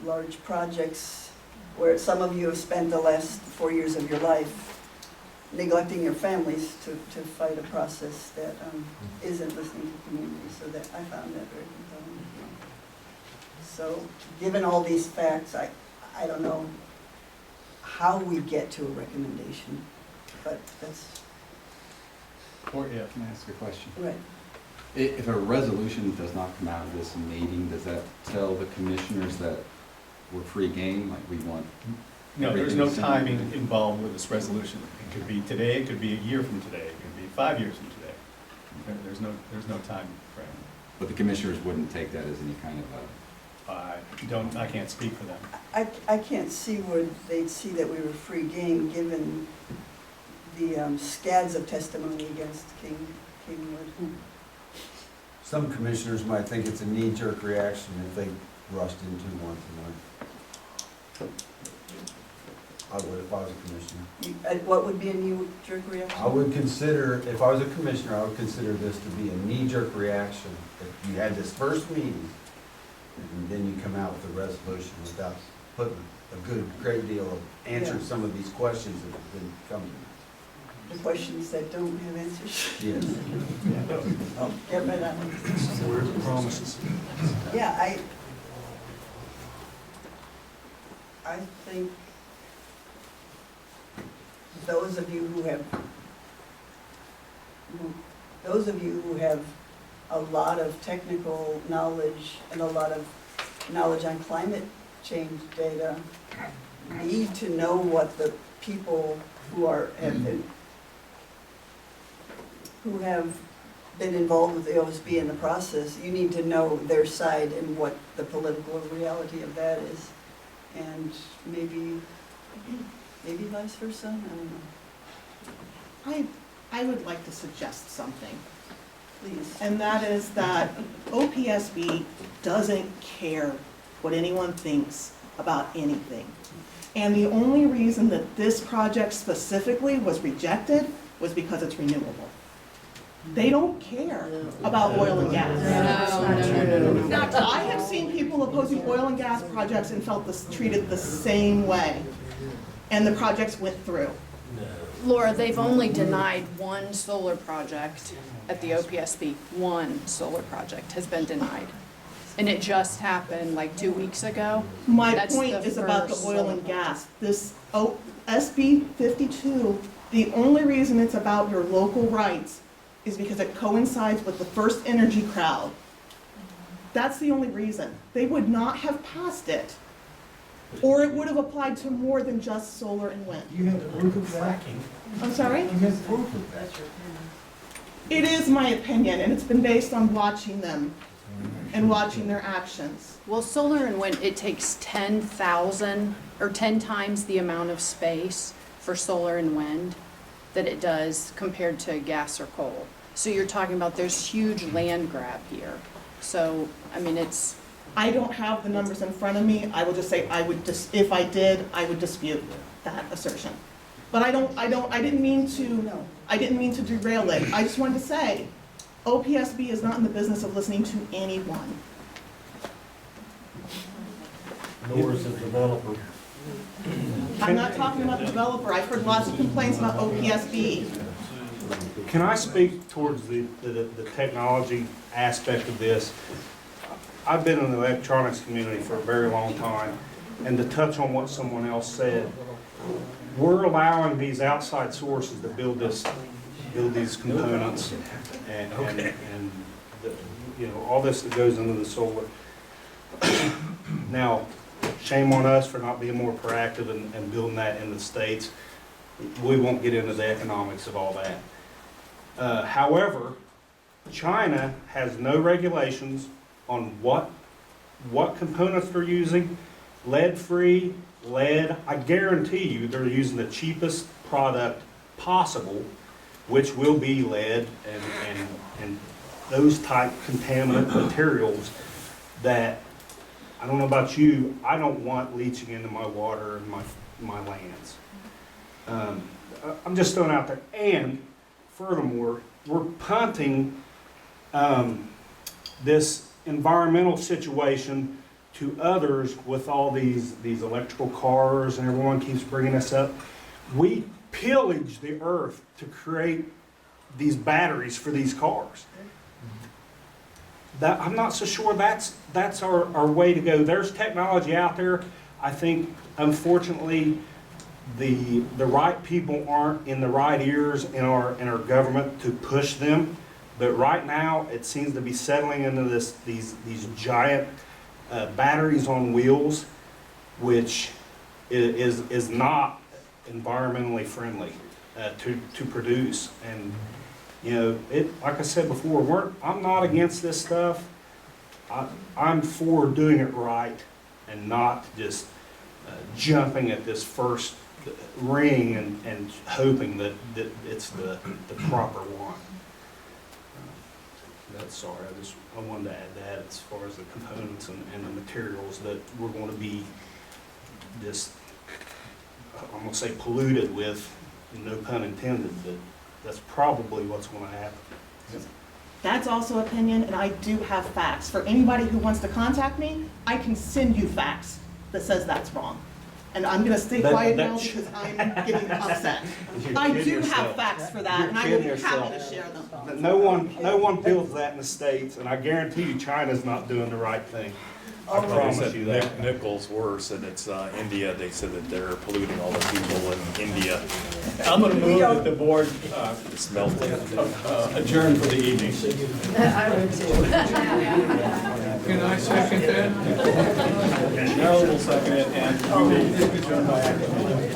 large projects where some of you have spent the last 4 years of your life neglecting your families to fight a process that isn't listening to community. So that I found that very compelling. So given all these facts, I don't know how we get to a recommendation, but that's... Or if. Can I ask a question? Right. If a resolution does not come out of this meeting, does that tell the commissioners that we're free game, like we want? No, there's no timing involved with this resolution. It could be today, it could be a year from today, it could be 5 years from today. There's no time frame. But the commissioners wouldn't take that as any kind of I can't speak for them. I can't see where they'd see that we were free game, given the scads of testimony against Kingwood. Some commissioners might think it's a knee-jerk reaction if they rushed into one tonight. I would if I was a commissioner. What would be a knee-jerk reaction? I would consider, if I was a commissioner, I would consider this to be a knee-jerk reaction. If you had this first meeting, and then you come out with a resolution without putting a great deal of answering some of these questions that have been coming. The questions that don't have answers? Yes. Oh, get rid of that one. Where's the promises? Yeah, I think those of you who have a lot of technical knowledge and a lot of knowledge on climate change data need to know what the people who have been involved with the OSB in the process, you need to know their side and what the political reality of that is. And maybe vice versa, I don't know. I would like to suggest something. Please. And that is that OPSB doesn't care what anyone thinks about anything. And the only reason that this project specifically was rejected was because it's renewable. They don't care about oil and gas. I have seen people opposing oil and gas projects and felt treated the same way. And the projects went through. Laura, they've only denied one solar project at the OPSB. One solar project has been denied. And it just happened like 2 weeks ago. My That's point the is about the first oil solar and gas. This SB 52, the only reason it's about your local rights is because it coincides with the first energy crowd. That's the only reason. They would not have passed it. Or it would have applied to more than just solar and wind. You have proof of fracking. I'm sorry? You have proof of that. It is my opinion, and it's been based on watching them and watching their actions. Well, solar and wind, it takes 10,000 or 10 times the amount of space for solar and wind that it does compared to gas or coal. So you're talking about there's huge land grab here. So, I mean, it's... I don't have the numbers in front of me. I will just say if I did, I would dispute that assertion. But I didn't mean to derail it. I just wanted to say, OPSB is not in the business of listening to anyone. Nor is the developer. I'm not talking about the developer. I've heard lots of complaints about OPSB. Can I speak towards the technology aspect of this? I've been in the electronics community for a very long time, and to touch on what someone else said, we're allowing these outside sources to build these components and all this that goes into the solar. Now, shame on us for not being more proactive and building that in the States. We won't get into the economics of all that. However, China has no regulations on what components they're using, lead-free, lead. I guarantee you they're using the cheapest product possible, which will be lead and those type contaminant materials that, I don't know about you, I don't want leaching into my water and my lands. I'm just throwing out there. And furthermore, we're punting this environmental situation to others with all these electrical cars, and everyone keeps bringing us up. We pillage the earth to create these batteries for these cars. I'm not so sure that's our way to go. There's technology out there. I think, unfortunately, the right people aren't in the right ears in our government to push them. But right now, it seems to be settling into these giant batteries on wheels, which is not environmentally friendly to produce. And like I said before, I'm not against this stuff. I'm for doing it right and not just jumping at this first ring and hoping that it's the proper one. Sorry, I wanted to add that as far as the components and the materials that we're going to be just, I'm going to say polluted with, no pun intended, but that's probably what's going to happen. That's also opinion, and I do have facts. For anybody who wants to contact me, I can send you facts that says that's wrong. And I'm going to stay quiet now because I'm getting upset. I do have facts for that, and I will be happy to share them. No one builds that in the States, and I guarantee you China's not doing the right thing. I promise you that. Nickel's worse, and it's India. They said that they're polluting all the people in India. I'm going to move that the board It's melting. adjourn for the evening. I would too. Can I second that? Harold will second it, and we will adjourn by acclamation.